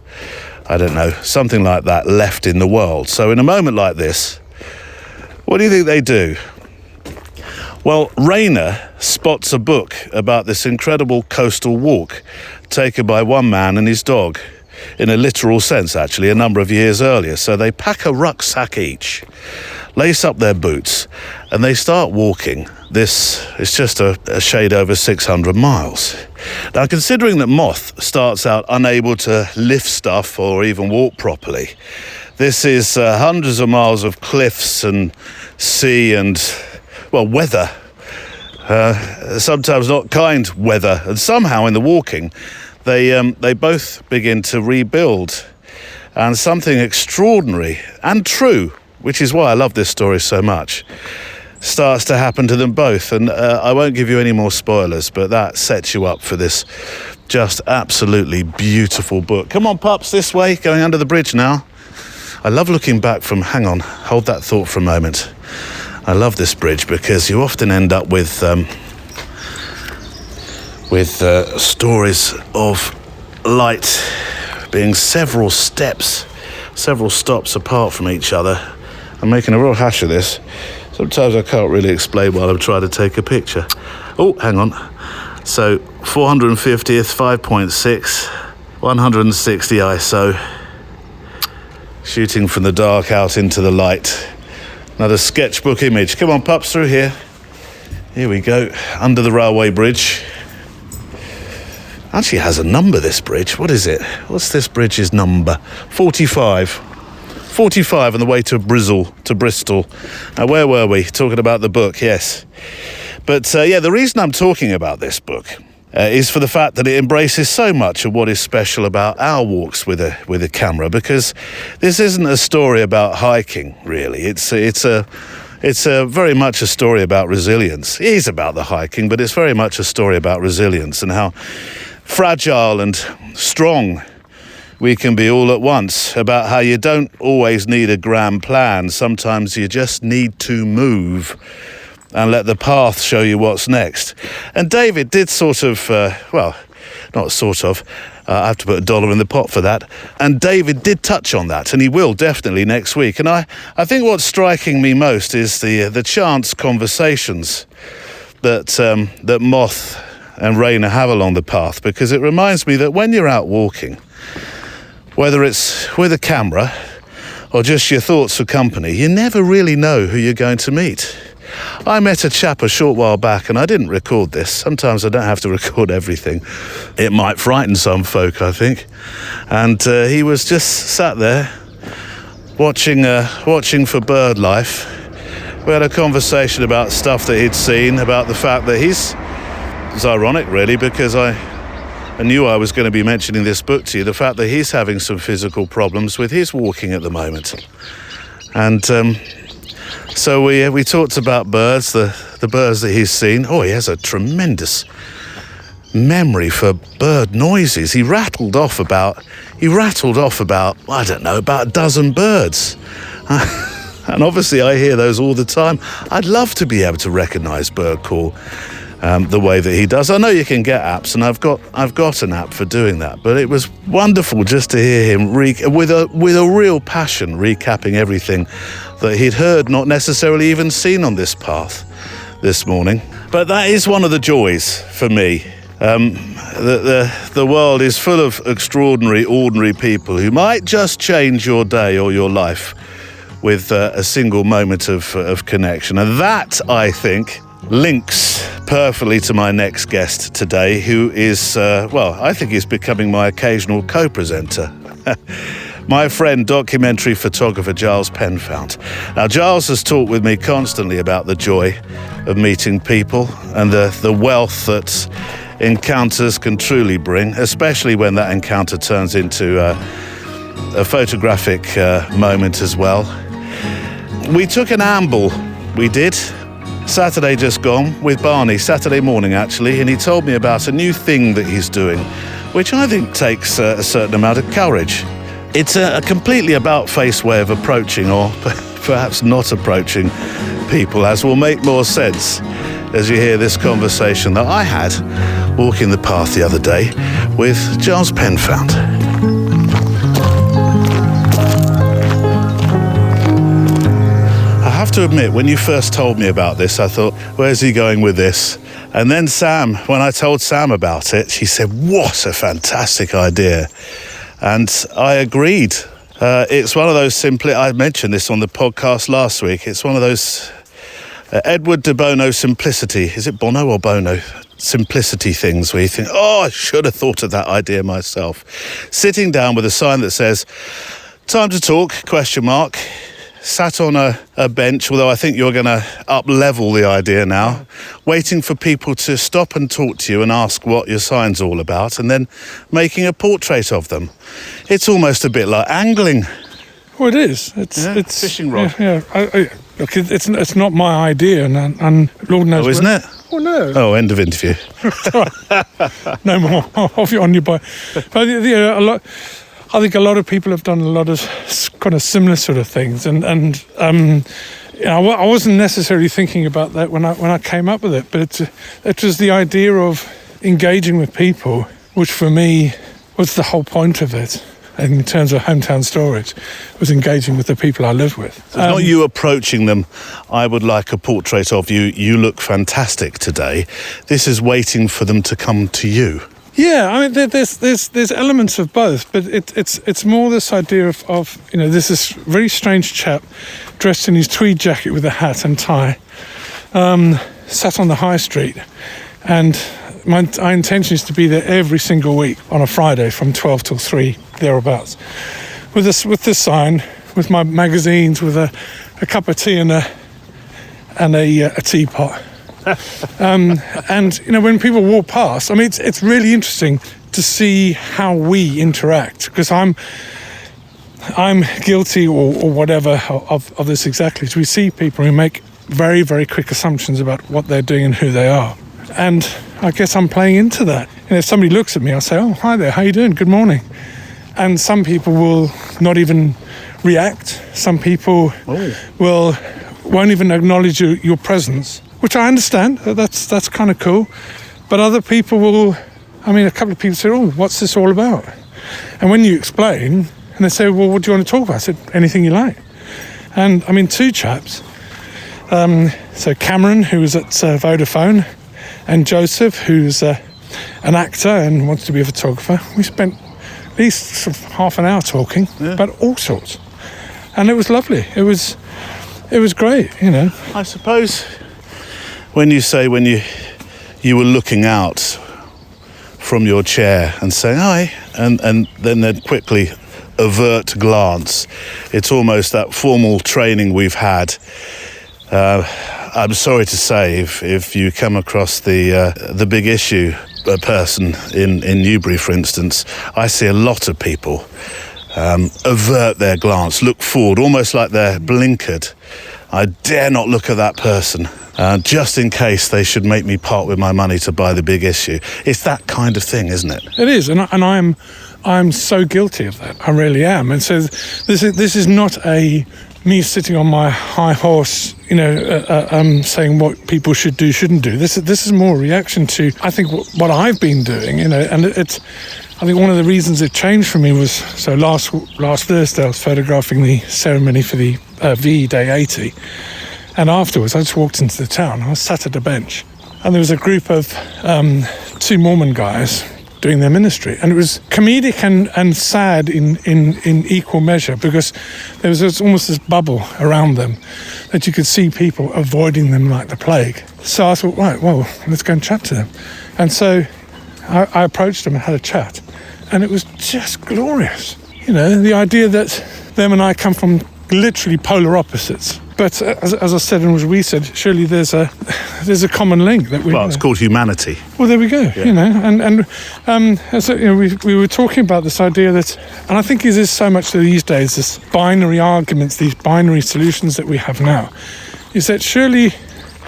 I don't know, something like that left in the world. So in a moment like this, what do you think they do? Well, Rainer spots a book about this incredible coastal walk taken by one man and his dog, in a literal sense, actually, a number of years earlier. So they pack a rucksack each, lace up their boots, and they start walking. This is just a shade over 600 miles. Now, considering that Moth starts out unable to lift stuff or even walk properly, this is hundreds of miles of cliffs and sea and, well, weather. Sometimes not kind weather. And somehow in the walking, they both begin to rebuild. And something extraordinary and true, which is why I love this story so much, starts to happen to them both. And I won't give you any more spoilers, but that sets you up for this just absolutely beautiful book. Come on, pups, this way, going under the bridge now. I love looking back from, hang on, hold that thought for a moment. I love this bridge because you often end up with stories of light being several stops apart from each other. I'm making a real hash of this. Sometimes I can't really explain while I'm trying to take a picture. Oh, hang on. So 450th, 5.6, 160 ISO. Shooting from the dark out into the light. Another sketchbook image. Come on, pups, through here. Here we go, under the railway bridge. Actually has a number, this bridge. What is it? What's this bridge's number? 45. 45 on the way to Bristol. Now, where were we? Talking about the book, yes. But the reason I'm talking about this book is for the fact that it embraces so much of what is special about our walks with a camera, because this isn't a story about hiking, really. It's very much a story about resilience. It is about the hiking, but it's very much a story about resilience and how fragile and strong we can be all at once, about how you don't always need a grand plan. Sometimes you just need to move and let the path show you what's next. And David did I have to put $1 in the pot for that. And David did touch on that, and he will definitely next week. And I think what's striking me most is the chance conversations that Moth and Raina have along the path, because it reminds me that when you're out walking, whether it's with a camera or just your thoughts for company, you never really know who you're going to meet. I met a chap a short while back, and I didn't record this. Sometimes I don't have to record everything. It might frighten some folk, I think. And he was just sat there watching for bird life. We had a conversation about stuff that he'd seen, about the fact that it's ironic, really, because I knew I was going to be mentioning this book to you, the fact that he's having some physical problems with his walking at the moment. And so we talked about birds, the birds that he's seen. Oh, he has a tremendous memory for bird noises. He rattled off about, I don't know, about a dozen birds. And obviously I hear those all the time. I'd love to be able to recognise bird call the way that he does. I know you can get apps, and I've got an app for doing that, but it was wonderful just to hear him with a real passion recapping everything that he'd heard, not necessarily even seen on this path this morning. But that is one of the joys for me. The world is full of extraordinary, ordinary people who might just change your day or your life with a single moment of connection. And that, I think, links perfectly to my next guest today, who is, I think he's becoming my occasional co-presenter. My friend, documentary photographer Giles Penfound. Now, Giles has talked with me constantly about the joy of meeting people and the wealth that encounters can truly bring, especially when that encounter turns into a photographic moment as well. We took an amble, we did, Saturday just gone, with Barney, Saturday morning actually, and he told me about a new thing that he's doing, which I think takes a certain amount of courage. It's a completely about-face way of approaching, or perhaps not approaching people, as will make more sense as you hear this conversation that I had walking the path the other day with Giles Penfound. I have to admit, when you first told me about this, I thought, where's he going with this? And then Sam, when I told Sam about it, she said, what a fantastic idea. And I agreed. It's one of those I mentioned this on the podcast last week. It's one of those Edward de Bono simplicity. Is it Bono or Bono? Simplicity things where you think, I should have thought of that idea myself. Sitting down with a sign that says, time to talk, ? Sat on a bench, although I think you're going to up-level the idea now, waiting for people to stop and talk to you and ask what your sign's all about, and then making a portrait of them. It's almost a bit like angling. Well, it is. It's fishing rod. Yeah. Look, it's not my idea, and Lord knows. Oh, isn't it? Oh no. Oh, end of interview. No more of you on your bike. But a lot. I think a lot of people have done a lot of kind of similar sort of things, and I wasn't necessarily thinking about that when I came up with it, but it was the idea of engaging with people, which for me was the whole point of it. And in terms of hometown stories, was engaging with the people I live with. So it's not you approaching them, I would like a portrait of you, you look fantastic today. This is waiting for them to come to you. Yeah, I mean, there's elements of both, but it's more this idea of there's this very strange chap dressed in his tweed jacket with a hat and tie, sat on the high street, and my intention is to be there every single week on a Friday from 12 till 3, thereabouts, with this sign, with my magazines, with a cup of tea and a teapot. And when people walk past, I mean, it's really interesting to see how we interact, because I'm guilty or whatever of this exactly. So we see people who make very, very quick assumptions about what they're doing and who they are. And I guess I'm playing into that. And if somebody looks at me, I'll say, "Oh, hi there, how you doing? Good morning." And some people will not even react. Some people won't even acknowledge your presence, which I understand. That's kind of cool. But other people will. I mean, a couple of people say, "Oh, what's this all about?" And when you explain, and they say, "Well, what do you want to talk about?" I said, "Anything you like." And I mean, two chaps. So Cameron, who was at Vodafone, and Joseph, who's an actor and wants to be a photographer. We spent at least sort of half an hour talking about all sorts, and it was lovely. It was great, I suppose when you were looking out from your chair and saying hi, and then they'd quickly avert glance, it's almost that formal training we've had. I'm sorry to say, if you come across the big issue person in Newbury, for instance, I see a lot of people avert their glance, look forward, almost like they're blinkered. I dare not look at that person, just in case they should make me part with my money to buy the big issue. It's that kind of thing, isn't it? It is, and I'm so guilty of that. I really am. And so this is not me sitting on my high horse, saying what people should do, shouldn't do. This is more a reaction to, I think, what I've been doing, and it's. I think one of the reasons it changed for me was, so last Thursday I was photographing the ceremony for the VE Day 80, and afterwards I just walked into the town. I was sat at a bench, and there was a group of 2 Mormon guys doing their ministry, and it was comedic and sad in equal measure, because there was almost this bubble around them that you could see people avoiding them like the plague. So I thought, right, well, let's go and chat to them. And so I approached them and had a chat, and it was just glorious. The idea that them and I come from literally polar opposites. But as I said, and as we said, surely there's a common link that we. Well, it's called humanity. Well, there we go. Yeah. So, we were talking about this idea that, and I think it is so much these days, this binary arguments, these binary solutions that we have now, is that surely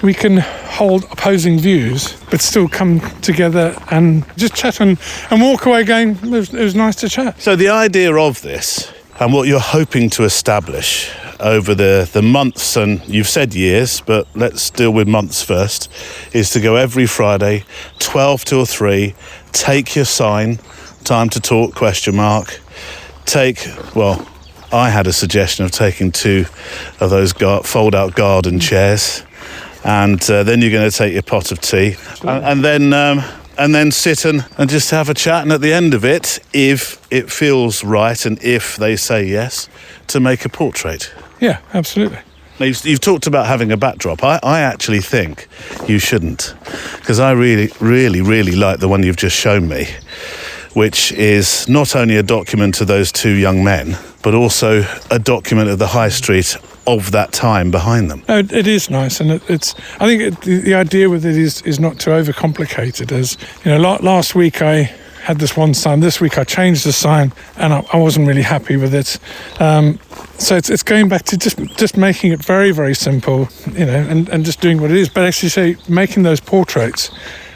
we can hold opposing views, but still come together and just chat and walk away going, it was nice to chat. So the idea of this, and what you're hoping to establish over the months, and you've said years, but let's deal with months first, is to go every Friday, 12 till 3, take your sign, time to talk, ? I had a suggestion of taking 2 of those fold-out garden chairs, and then you're going to take your pot of tea, and then sit and just have a chat, and at the end of it, if it feels right and if they say yes, to make a portrait. Yeah, absolutely. Now, you've talked about having a backdrop. I actually think you shouldn't, because I really, really, really like the one you've just shown me, which is not only a document of those 2 young men, but also a document of the high street of that time behind them. It is nice, and it's. I think the idea with it is not to overcomplicate it. As last week I had this one sign. This week I changed the sign, and I wasn't really happy with it. So it's going back to just making it very, very simple, and just doing what it is. But actually, making those portraits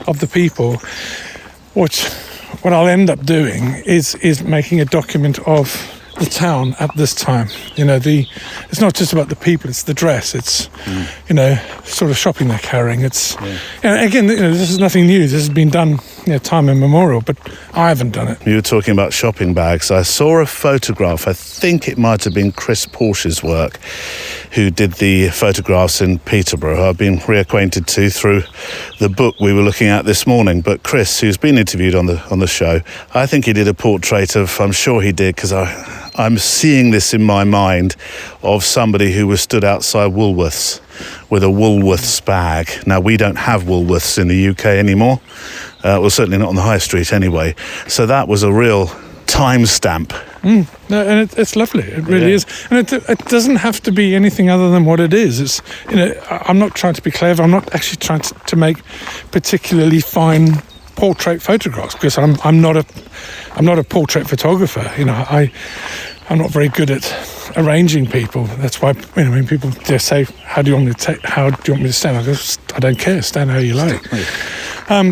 of the people, what I'll end up doing is making a document of the town at this time. It's not just about the people, it's the dress, it's sort of shopping they're carrying. It's again, this is nothing new. This has been done time immemorial, but I haven't done it. You were talking about shopping bags. I saw a photograph, I think it might have been Chris Porsche's work, who did the photographs in Peterborough. I've been reacquainted to through the book we were looking at this morning. But Chris, who's been interviewed on the show, I think he did a portrait of, I'm sure he did, because I'm seeing this in my mind, of somebody who was stood outside Woolworths with a Woolworths bag. Now, we don't have Woolworths in the UK anymore. Well, certainly not on the high street anyway. So that was a real timestamp. No, and it's lovely. It really is. And it doesn't have to be anything other than what it is. It's I'm not trying to be clever. I'm not actually trying to make particularly fine portrait photographs, because I'm not a portrait photographer. I'm not very good at arranging people. That's why when people just say, "How do you want me to stand?" I go, "I don't care. Stand how you like."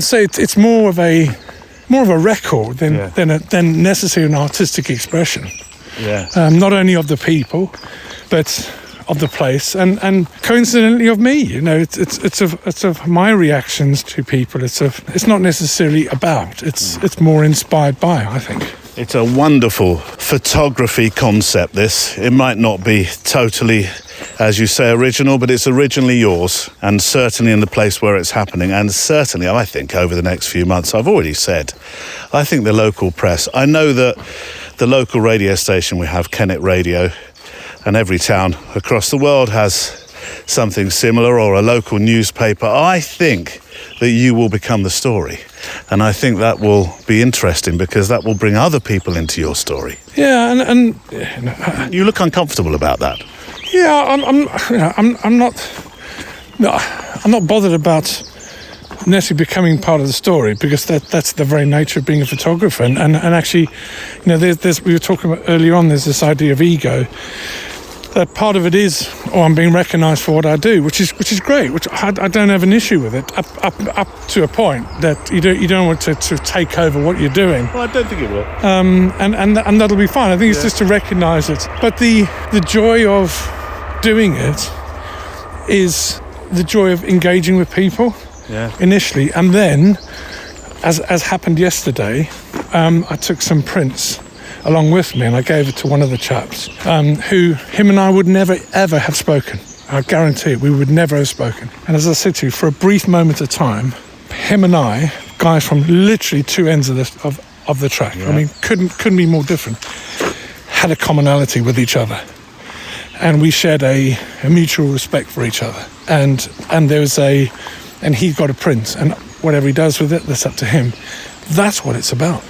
So it's more of a record than necessarily an artistic expression. Yeah. Not only of the people, but of the place, and coincidentally of me. It's of my reactions to people. It's not necessarily about. It's more inspired by, I think. It's a wonderful photography concept, this. It might not be totally, as you say, original, but it's originally yours, and certainly in the place where it's happening, and certainly, I think, over the next few months. I've already said, I think the local press, I know that the local radio station we have, Kennet Radio, and every town across the world has something similar, or a local newspaper. I think that you will become the story. And I think that will be interesting, because that will bring other people into your story. Yeah, and you look uncomfortable about that. Yeah, I'm not bothered about necessarily becoming part of the story, because that's the very nature of being a photographer. And actually, there's we were talking about earlier on. There's this idea of ego. That part of it is, I'm being recognised for what I do, which is great. Which I don't have an issue with it, up to a point that you don't want to take over what you're doing. Well, I don't think it will. And that'll be fine. I think it's just to recognise it. But the joy of doing it is the joy of engaging with people initially, and then, as happened yesterday, I took some prints along with me, and I gave it to one of the chaps, who him and I would never ever have spoken. I guarantee it, we would never have spoken. And as I said to you, for a brief moment of time, him and I, guys from literally two ends of the track, I mean, couldn't be more different, had a commonality with each other, and we shared a mutual respect for each other. And there was and he got a print, and whatever he does with it, that's up to him. That's what it's about.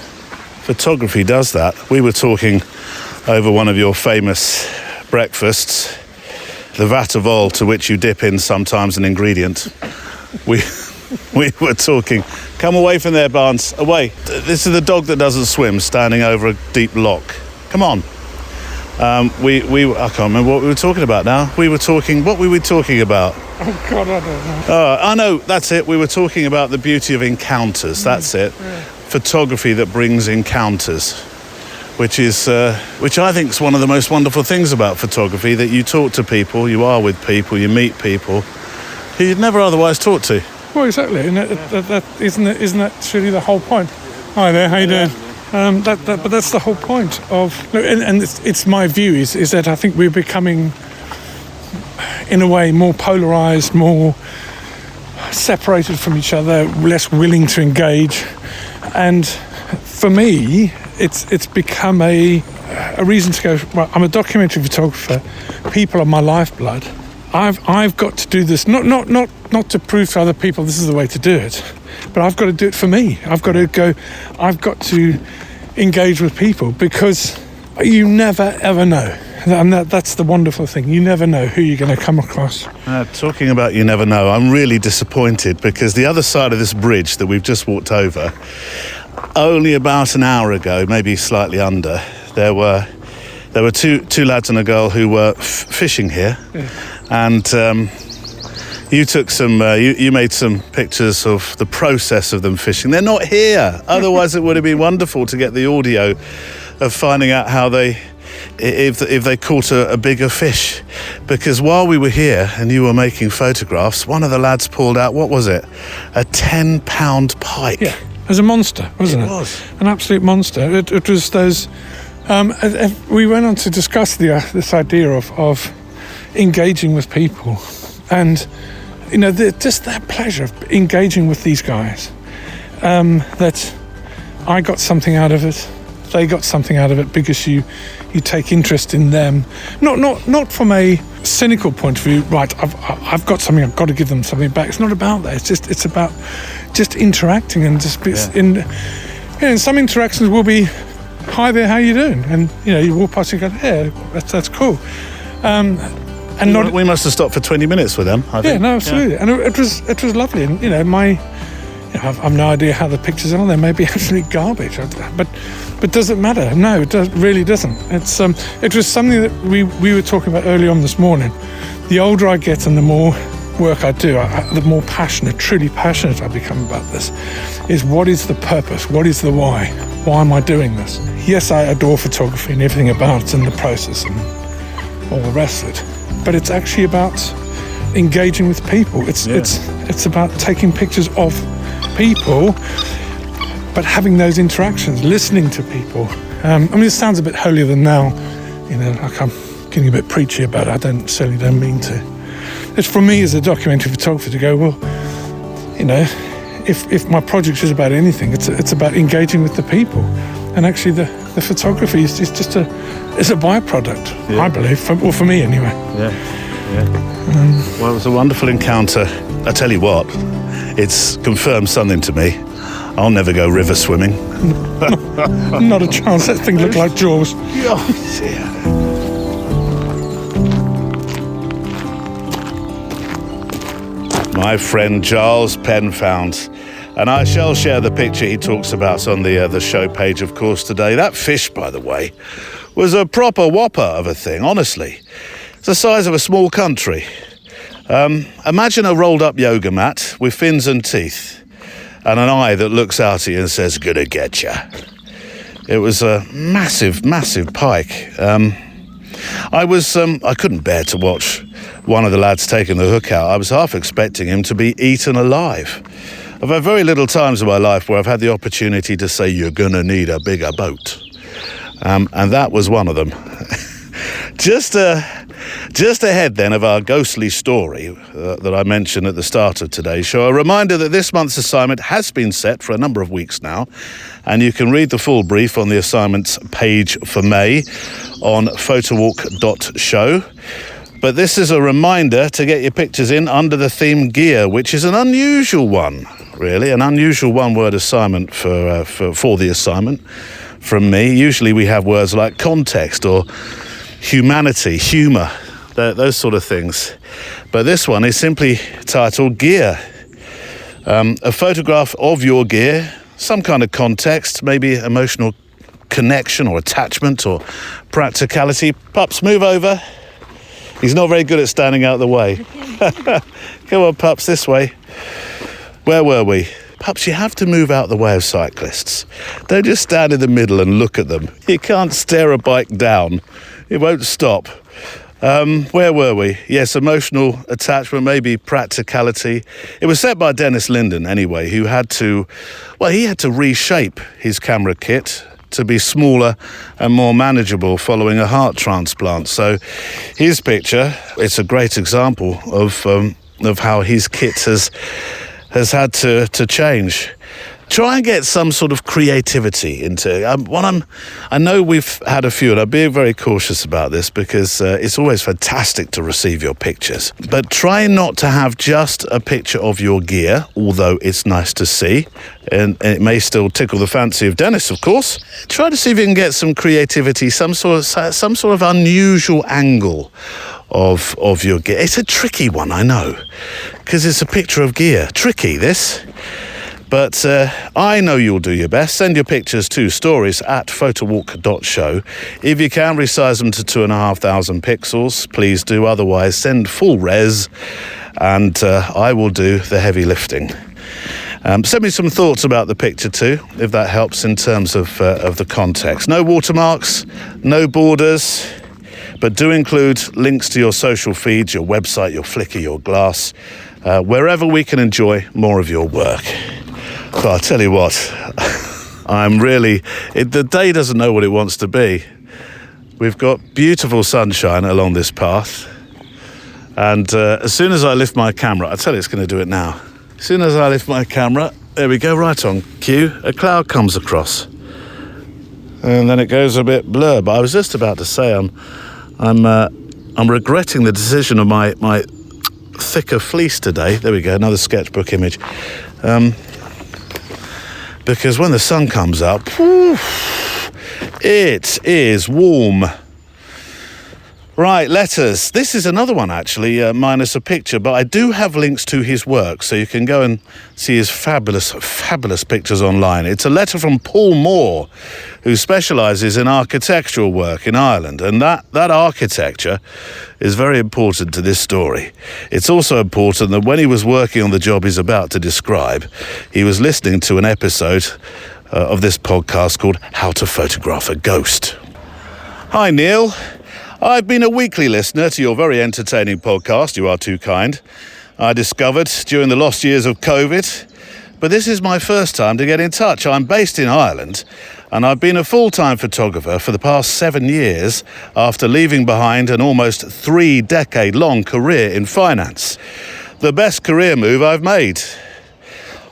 Photography does that. We were talking over one of your famous breakfasts, the vat of oil to which you dip in sometimes an ingredient. We were talking, come away from there, Barnes, away. This is the dog that doesn't swim, standing over a deep lock. Come on. I can't remember what we were talking about now. What were we talking about? Oh God, I don't know. I know, that's it. We were talking about the beauty of encounters, that's it. Yeah. Photography that brings encounters, which I think is one of the most wonderful things about photography, that you talk to people, you are with people, you meet people who you'd never otherwise talk to. Well, exactly, and isn't that really the whole point? Hi there, how you doing? But that's the whole point of, and it's my view is that I think we're becoming, in a way, more polarised, more separated from each other, less willing to engage. And for me, it's become a reason to go, well, I'm a documentary photographer, people are my lifeblood. I've got to do this, not to prove to other people this is the way to do it, but I've got to do it for me. I've got to engage with people, because you never ever know. And that's the wonderful thing. You never know who you're going to come across. Talking about you never know, I'm really disappointed, because the other side of this bridge that we've just walked over, only about an hour ago, maybe slightly under, there were two lads and a girl who were fishing here, and you took some. You made some pictures of the process of them fishing. They're not here, otherwise it would have been wonderful to get the audio of finding out how they. If they caught a bigger fish, because while we were here and you were making photographs, one of the lads pulled out, what was it, a 10-pound pike? Yeah, it was a monster, wasn't it? It was an absolute monster. It was those. We went on to discuss this idea of engaging with people, and just that pleasure of engaging with these guys. That I got something out of it. They got something out of it because you take interest in them, not from a cynical point of view. Right, I've got something. I've got to give them something back. It's not about that. It's about just interacting and just in some interactions will be, hi there, how you doing? And you walk past and go, yeah, that's cool. We must have stopped for 20 minutes with them, I think. Yeah, no, absolutely. Yeah. And it was lovely. And I've no idea how the pictures are. They may be absolute garbage, but does it matter? No, it really doesn't. It was something that we were talking about early on this morning. The older I get and the more work I do, the more truly passionate I become about this. Is what is the purpose? What is the why? Why am I doing this? Yes, I adore photography and everything about it and the process and all the rest of it. But it's actually about engaging with people. It's about taking pictures of people, but having those interactions, listening to people. It sounds a bit holier than thou, like I'm getting a bit preachy about it. I certainly don't mean to. It's for me as a documentary photographer to go, well, if my project is about anything, it's about engaging with the people, and actually the photography is just a byproduct, I believe, for me anyway. Well, it was a wonderful encounter. I tell you what, it's confirmed something to me. I'll never go river swimming. Not a chance. That thing looked like Jaws. Oh, dear. My friend Giles Penfound, and I shall share the picture he talks about on the show page, of course, today. That fish, by the way, was a proper whopper of a thing, honestly. It's the size of a small country. Imagine a rolled-up yoga mat with fins and teeth, and an eye that looks out at you and says, "Gonna get ya." It was a massive, massive pike. I couldn't bear to watch one of the lads taking the hook out. I was half expecting him to be eaten alive. I've had very little times in my life where I've had the opportunity to say, "You're gonna need a bigger boat." And that was one of them. Just ahead then of our ghostly story that I mentioned at the start of today's show, a reminder that this month's assignment has been set for a number of weeks now, and you can read the full brief on the assignments page for May on photowalk.show. But this is a reminder to get your pictures in under the theme gear, which is an unusual one, really, an unusual one-word assignment for the assignment from me. Usually we have words like context or humanity, humour, those sort of things. But this one is simply titled Gear. A photograph of your gear, some kind of context, maybe emotional connection or attachment or practicality. Pups, move over. He's not very good at standing out of the way. Come on, Pups, this way. Where were we? Pups, you have to move out the way of cyclists. Don't just stand in the middle and look at them. You can't stare a bike down. It won't stop. Where were we? Yes, emotional attachment, maybe practicality. It was set by Dennis Linden, anyway, who had to reshape his camera kit to be smaller and more manageable following a heart transplant. So his picture, it's a great example of how his kit has had to change. Try and get some sort of creativity into it. I know we've had a few, and I'm being very cautious about this because it's always fantastic to receive your pictures. But try not to have just a picture of your gear, although it's nice to see, and it may still tickle the fancy of Dennis, of course. Try to see if you can get some creativity, some sort of unusual angle of your gear. It's a tricky one, I know, because it's a picture of gear. Tricky, this. But I know you'll do your best. Send your pictures to stories@photowalk.show. If you can, resize them to 2,500 pixels. Please do. Otherwise, send full res, and I will do the heavy lifting. Send me some thoughts about the picture too, if that helps in terms of the context. No watermarks, no borders, but do include links to your social feeds, your website, your Flickr, your Glass, wherever we can enjoy more of your work. But I'll tell you what, the day doesn't know what it wants to be. We've got beautiful sunshine along this path, and as soon as I lift my camera, I tell you it's going to do it now. As soon as I lift my camera, there we go, right on cue, a cloud comes across. And then it goes a bit blur, but I was just about to say I'm regretting the decision of my thicker fleece today. There we go, another sketchbook image. Because when the sun comes up, it is warm. Right, letters. This is another one, actually, minus a picture, but I do have links to his work, so you can go and see his fabulous, fabulous pictures online. It's a letter from Paul Moore, who specialises in architectural work in Ireland, and that architecture is very important to this story. It's also important that when he was working on the job he's about to describe, he was listening to an episode of this podcast called How to Photograph a Ghost. Hi, Neil. I've been a weekly listener to your very entertaining podcast, You Are Too Kind. I discovered during the lost years of COVID, but this is my first time to get in touch. I'm based in Ireland, and I've been a full-time photographer for the past 7 years after leaving behind an almost 3-decade-long career in finance. The best career move I've made.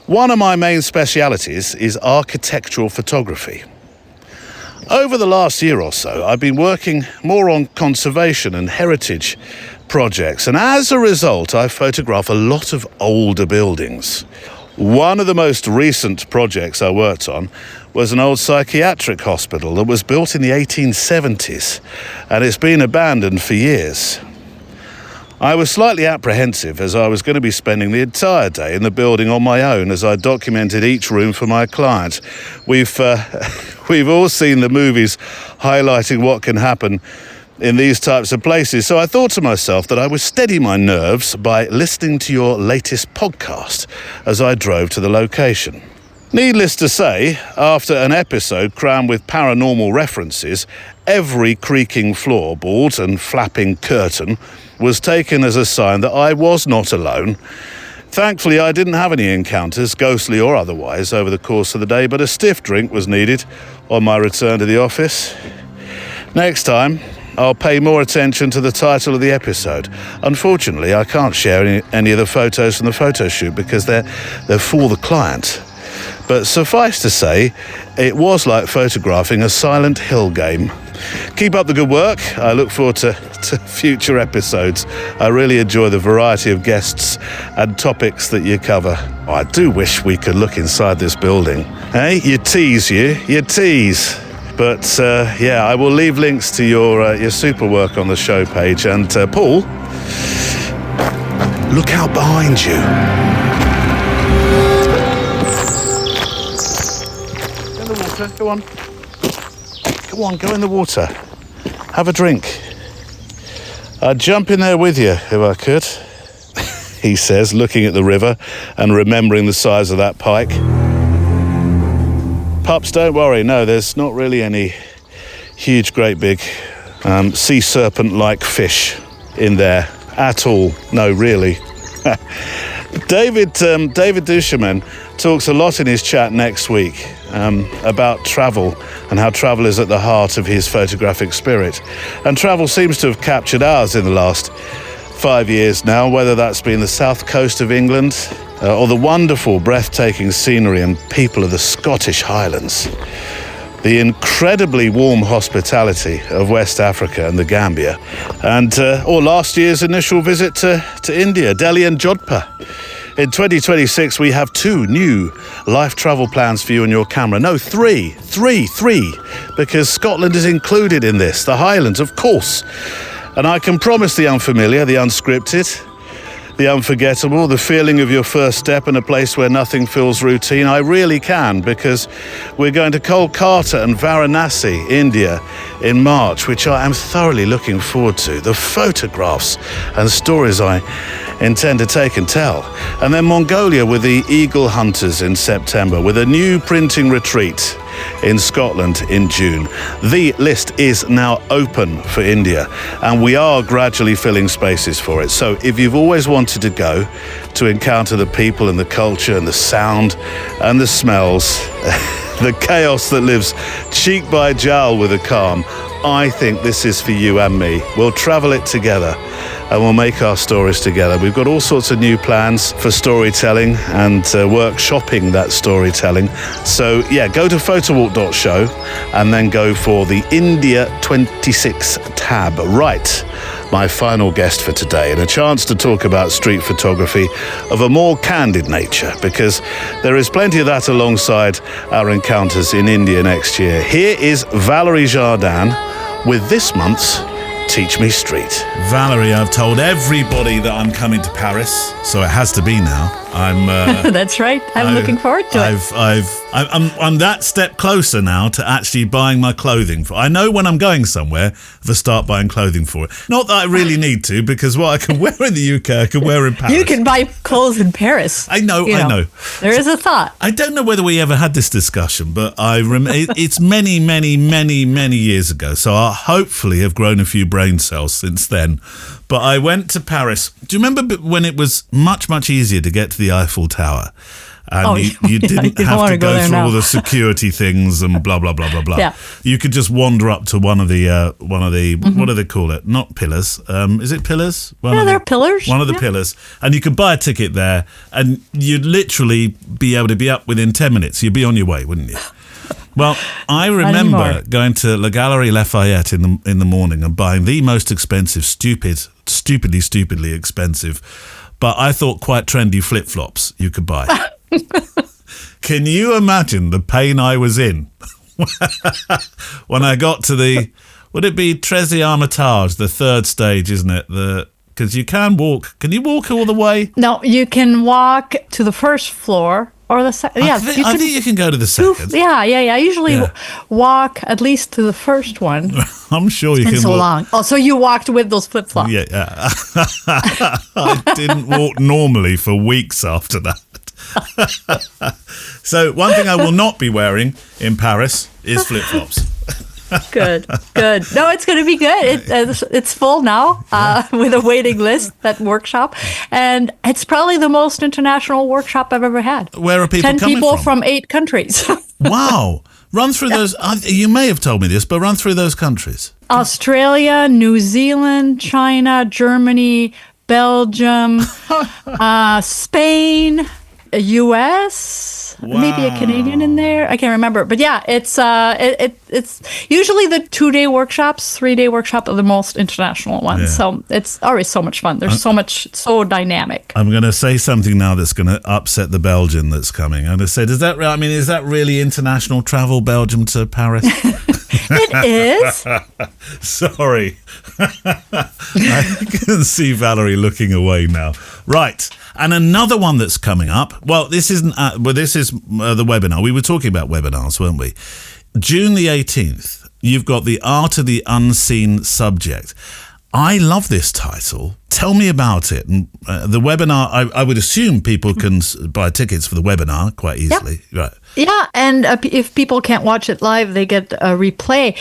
One of my main specialities is architectural photography. Over the last year or so, I've been working more on conservation and heritage projects, and as a result, I photograph a lot of older buildings. One of the most recent projects I worked on was an old psychiatric hospital that was built in the 1870s, and it's been abandoned for years. I was slightly apprehensive as I was going to be spending the entire day in the building on my own as I documented each room for my client. We've all seen the movies highlighting what can happen in these types of places, so I thought to myself that I would steady my nerves by listening to your latest podcast as I drove to the location. Needless to say, after an episode crammed with paranormal references, every creaking floorboard and flapping curtain was taken as a sign that I was not alone. Thankfully, I didn't have any encounters, ghostly or otherwise, over the course of the day, but a stiff drink was needed on my return to the office. Next time, I'll pay more attention to the title of the episode. Unfortunately, I can't share any of the photos from the photo shoot because they're for the client. But suffice to say, it was like photographing a Silent Hill game. Keep up the good work. I look forward to future episodes. I really enjoy the variety of guests and topics that you cover. I do wish we could look inside this building. Hey, you tease. But yeah, I will leave links to your super work on the show page. And Paul, look out behind you. In the water, go on. Go on, go in the water. Have a drink. I'd jump in there with you if I could, he says, looking at the river and remembering the size of that pike. Pups, don't worry. No, there's not really any huge, great big sea serpent-like fish in there at all. No, really. David duChemin talks a lot in his chat next week about travel and how travel is at the heart of his photographic spirit. And travel seems to have captured ours in the last 5 years now, whether that's been the south coast of England or the wonderful, breathtaking scenery and people of the Scottish Highlands, the incredibly warm hospitality of West Africa and the Gambia, and or last year's initial visit to India, Delhi and Jodhpur. In 2026, we have 2 new life travel plans for you and your camera. No, three, because Scotland is included in this, the Highlands, of course. And I can promise the unfamiliar, the unscripted, the unforgettable, the feeling of your first step in a place where nothing feels routine, I really can, because we're going to Kolkata and Varanasi, India, in March, which I am thoroughly looking forward to. The photographs and stories I intend to take and tell. And then Mongolia with the eagle hunters in September, with a new printing retreat in Scotland in June. The list is now open for India, and we are gradually filling spaces for it. So if you've always wanted to go to encounter the people and the culture and the sound and the smells, the chaos that lives cheek by jowl with the calm, I think this is for you and me. We'll travel it together and we'll make our stories together. We've got all sorts of new plans for storytelling and workshopping that storytelling. So yeah, go to photowalk.show and then go for the India 26 tab. Right, my final guest for today, and a chance to talk about street photography of a more candid nature, because there is plenty of that alongside our encounters in India next year. Here is Valérie Jardin with this month's Teach Me Street. Valérie, I've told everybody that I'm coming to Paris, so it has to be now. That's right. I'm looking forward to it. I'm that step closer now to actually buying my clothing. I know when I'm going somewhere, if I start buying clothing for it. Not that I really need to, because what I can wear in the UK, I can wear in Paris. You can buy clothes in Paris. I know. There is a thought. I don't know whether we ever had this discussion, but it's many, many, many, many years ago. So I hopefully have grown a few brain cells since then. But I went to Paris. Do you remember when it was much, much easier to get to the Eiffel Tower? And you didn't have to go through all the security things and blah, blah, blah, blah, blah. Yeah. You could just wander up to one of the what do they call it? Not pillars. Is it pillars? They're pillars. One of the pillars. And you could buy a ticket there, and you'd literally be able to be up within 10 minutes. You'd be on your way, wouldn't you? Well, I remember going to La Galerie Lafayette in the morning and buying the most expensive, stupidly expensive, but I thought quite trendy flip-flops you could buy. Can you imagine the pain I was in when I got to would it be Trésor Hermitage, the third stage, isn't it? Because you can walk. Can you walk all the way? No, you can walk to the first floor. Or the second, I think you can go to the second. Yeah. I usually walk at least to the first one. I'm sure you can. So long. Oh, so you walked with those flip flops? Yeah. I didn't walk normally for weeks after that. So one thing I will not be wearing in Paris is flip flops. Good. No, it's going to be good. It's full now with a waiting list, that workshop. And it's probably the most international workshop I've ever had. Where are people 10 coming people from? 8 countries. Wow. Run through those. You may have told me this, but run through those countries. Australia, New Zealand, China, Germany, Belgium, Spain, US, maybe a Canadian in there. I can't remember, but yeah, it's usually the 2-day workshops, 3-day workshop are the most international ones. Yeah. So it's always so much fun. There's so dynamic. I'm going to say something now that's going to upset the Belgian that's coming. I'm going to say, is that really international travel, Belgium to Paris? It is. Sorry. I can see Valérie looking away now. Right. And another one that's coming up. Well, this isn't. This is the webinar. We were talking about webinars, weren't we? June the 18th. You've got the Art of the Unseen Subject. I love this title. Tell me about it. And the webinar. I would assume people can buy tickets for the webinar quite easily. Yep. Right. Yeah, and if people can't watch it live, they get a replay.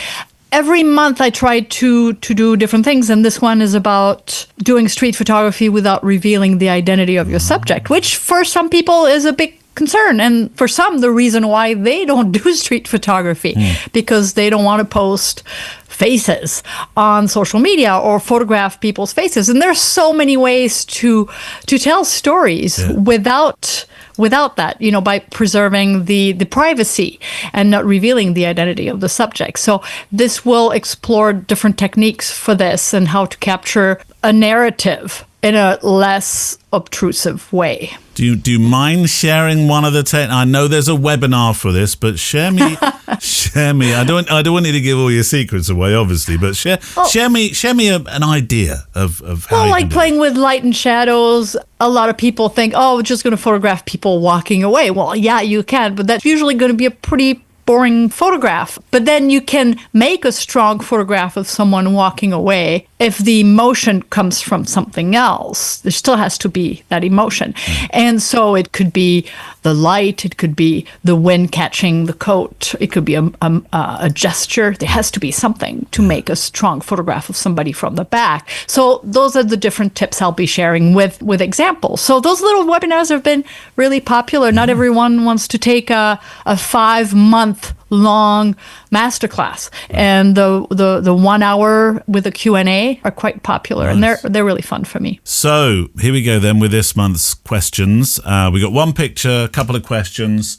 Every month I try to do different things, and this one is about doing street photography without revealing the identity of your subject, which for some people is a big concern, and for some the reason why they don't do street photography, because they don't want to post faces on social media or photograph people's faces. And there's so many ways to tell stories without that, by preserving the privacy and not revealing the identity of the subject. So this will explore different techniques for this and how to capture a narrative in a less obtrusive way. Do you mind sharing one of the I know there's a webinar for this, but share me. I don't want you to give all your secrets away, obviously, but share me an idea of how. Well, you like can do playing it. with light and shadows. A lot of people think, oh, we're just going to photograph people walking away. Well, yeah, you can, but that's usually going to be a pretty boring photograph. But then you can make a strong photograph of someone walking away if the emotion comes from something else. There still has to be that emotion. And so it could be the light, it could be the wind catching the coat, it could be a gesture. There has to be something to make a strong photograph of somebody from the back. So those are the different tips I'll be sharing with examples. So those little webinars have been really popular. Not everyone wants to take a 5-month long masterclass, and the 1 hour with a Q&A are quite popular. Nice. And they're really fun for me. So here we go then with this month's questions. We got one picture, a couple of questions.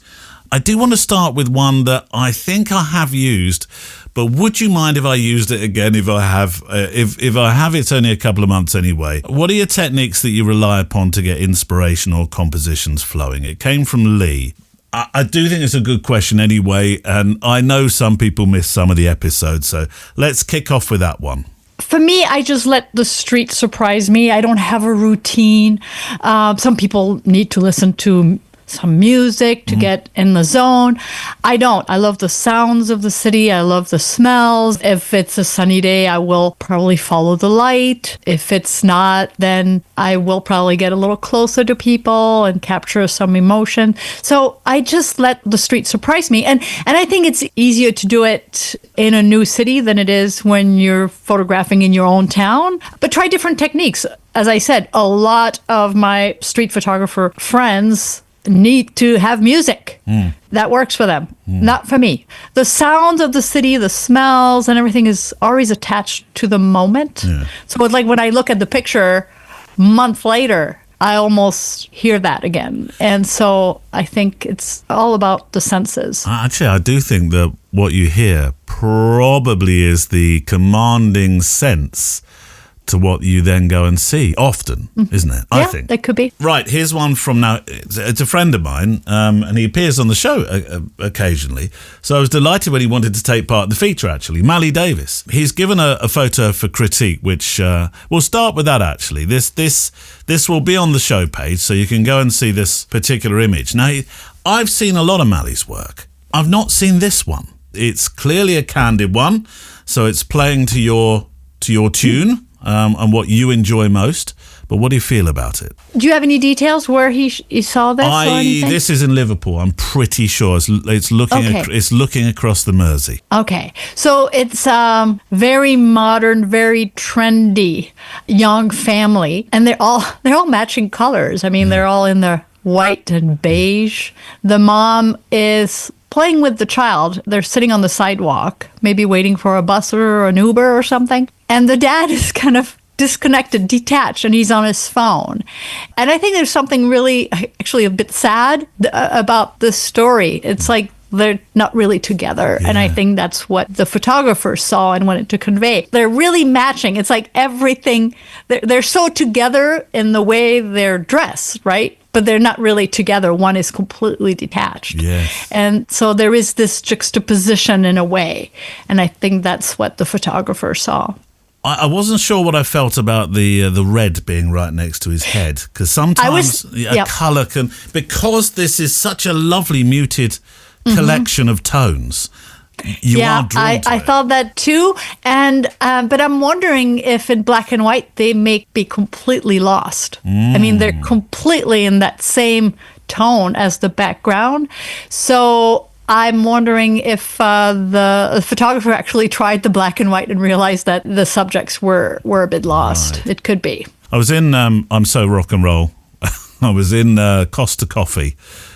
I do want to start with one that I think I have used, but would you mind if I used it again? If I have, it's only a couple of months anyway. What are your techniques that you rely upon to get inspiration or compositions flowing? It came from Lee. I do think it's a good question anyway, and I know some people miss some of the episodes, so let's kick off with that one. For me, I just let the street surprise me. I don't have a routine. Some people need to listen to some music to get in the zone. I don't. I love the sounds of the city. I love the smells. If it's a sunny day, I will probably follow the light. If it's not, then I will probably get a little closer to people and capture some emotion. So I just let the street surprise me. And I think it's easier to do it in a new city than it is when you're photographing in your own town. But try different techniques. As I said, a lot of my street photographer friends need to have music. That works for them, not for me. The sounds of the city, the smells and everything is always attached to the moment. So it's like when I look at the picture a month later, I almost hear that again. And so I think it's all about the senses. Actually, I do think that what you hear probably is the commanding sense to what you then go and see often, isn't it? Yeah, I think. that could be. Right, here's one from now. It's a friend of mine, and he appears on the show occasionally. So I was delighted when he wanted to take part in the feature, actually. Mally Davis. He's given a photo for critique, which we'll start with that, actually. This will be on the show page, so you can go and see this particular image. Now, I've seen a lot of Mally's work. I've not seen this one. It's clearly a candid one, so it's playing to your tune. And what you enjoy most, but what do you feel about it? Do you have any details where he saw this or anything? This is in Liverpool. I'm pretty sure it's looking across the Mersey. Okay, so it's very modern, very trendy young family, and they're all matching colors. I mean, they're all in their white and beige. The mom is playing with the child. They're sitting on the sidewalk, maybe waiting for a bus or an Uber or something. And the dad is kind of disconnected, detached, and he's on his phone. And I think there's something really, actually a bit sad about this story. It's like they're not really together. Yeah. And I think that's what the photographer saw and wanted to convey. They're really matching. It's like everything, they're so together in the way they're dressed, right? But they're not really together. One is completely detached. Yes. And so there is this juxtaposition in a way. And I think that's what the photographer saw. I wasn't sure what I felt about the red being right next to his head, because sometimes colour can, because this is such a lovely muted collection of tones. You are drawn to I thought that too, and but I'm wondering if in black and white they may be completely lost. I mean, they're completely in that same tone as the background, so I'm wondering if the photographer actually tried the black and white and realized that the subjects were a bit lost. Right. It could be. I was in I'm So Rock and Roll. I was in Costa Coffee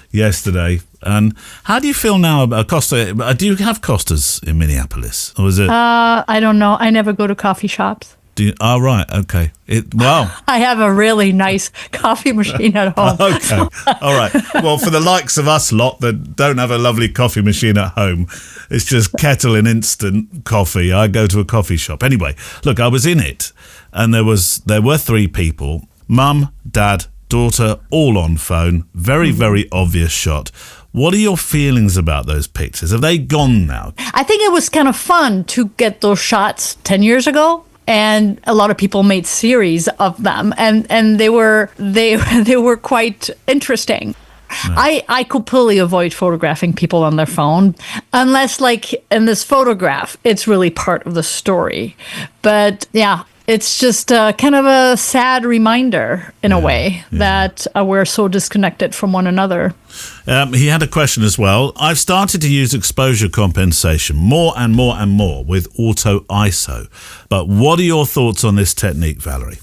yesterday. And how do you feel now about Costa? Do you have Costas in Minneapolis, or is it? I don't know. I never go to coffee shops. Right, okay. Wow. I have a really nice coffee machine at home. Okay, all right. Well, for the likes of us lot that don't have a lovely coffee machine at home, It's just kettle and instant coffee. I go to a coffee shop. Anyway, look, I was in it, and there were 3 people, mum, dad, daughter, all on phone. Very, very obvious shot. What are your feelings about those pictures? Have they gone now? I think it was kind of fun to get those shots 10 years ago. And a lot of people made series of them, and they were quite interesting. Yeah. I completely avoid photographing people on their phone unless, like in this photograph, it's really part of the story. But yeah, it's just kind of a sad reminder in a way that we're so disconnected from one another. He had a question as well. I've started to use exposure compensation more and more and more with auto ISO. But what are your thoughts on this technique, Valerie?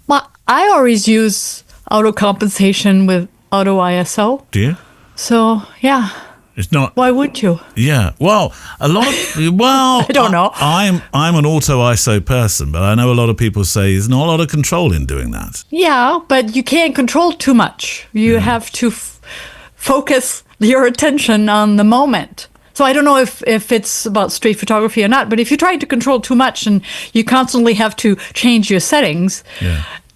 Well, I always use auto compensation with auto ISO. Do you? So, yeah. It's not. Why would you? Yeah. Well, a lot of. Well, I don't know. I'm an auto ISO person, but I know a lot of people say there's not a lot of control in doing that. Yeah, but you can't control too much. You have to focus your attention on the moment. So I don't know if it's about street photography or not, but if you try to control too much and you constantly have to change your settings,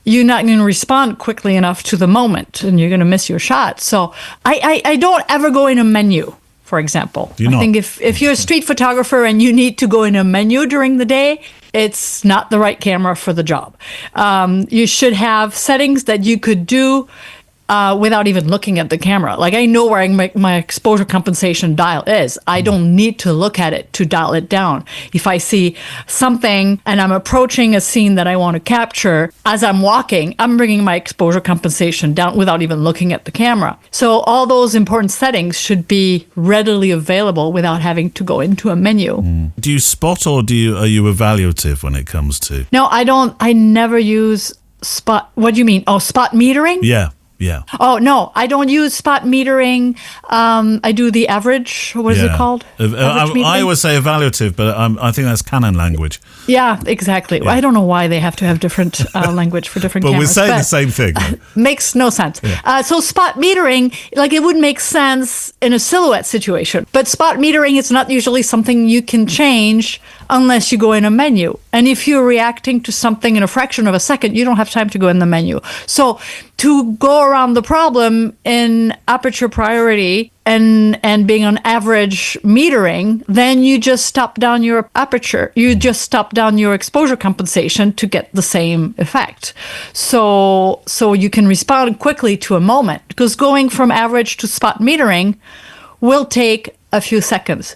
you're not going to respond quickly enough to the moment, and you're going to miss your shot. So I don't ever go in a menu, for example. I think if you're a street photographer and you need to go in a menu during the day, it's not the right camera for the job. You should have settings that you could do without even looking at the camera. Like, I know where my exposure compensation dial is. I don't need to look at it to dial it down. If I see something and I'm approaching a scene that I want to capture, as I'm walking, I'm bringing my exposure compensation down without even looking at the camera. So all those important settings should be readily available without having to go into a menu. Do you spot, or are you evaluative when it comes to? No, I don't. I never use spot. What do you mean? Oh, spot metering? Yeah. Yeah. Oh, no, I don't use spot metering. I do the average. What is it called? I always say evaluative, but I think that's Canon language. Yeah, exactly. Yeah. I don't know why they have to have different language for different cameras. But we're saying the same thing. Makes no sense. Yeah. So spot metering, like, it would make sense in a silhouette situation. But spot metering is not usually something you can change unless you go in a menu. And if you're reacting to something in a fraction of a second, you don't have time to go in the menu. So to go around the problem in aperture priority and being on average metering, then you just stop down your aperture. You just stop down your exposure compensation to get the same effect. So you can respond quickly to a moment, because going from average to spot metering will take a few seconds.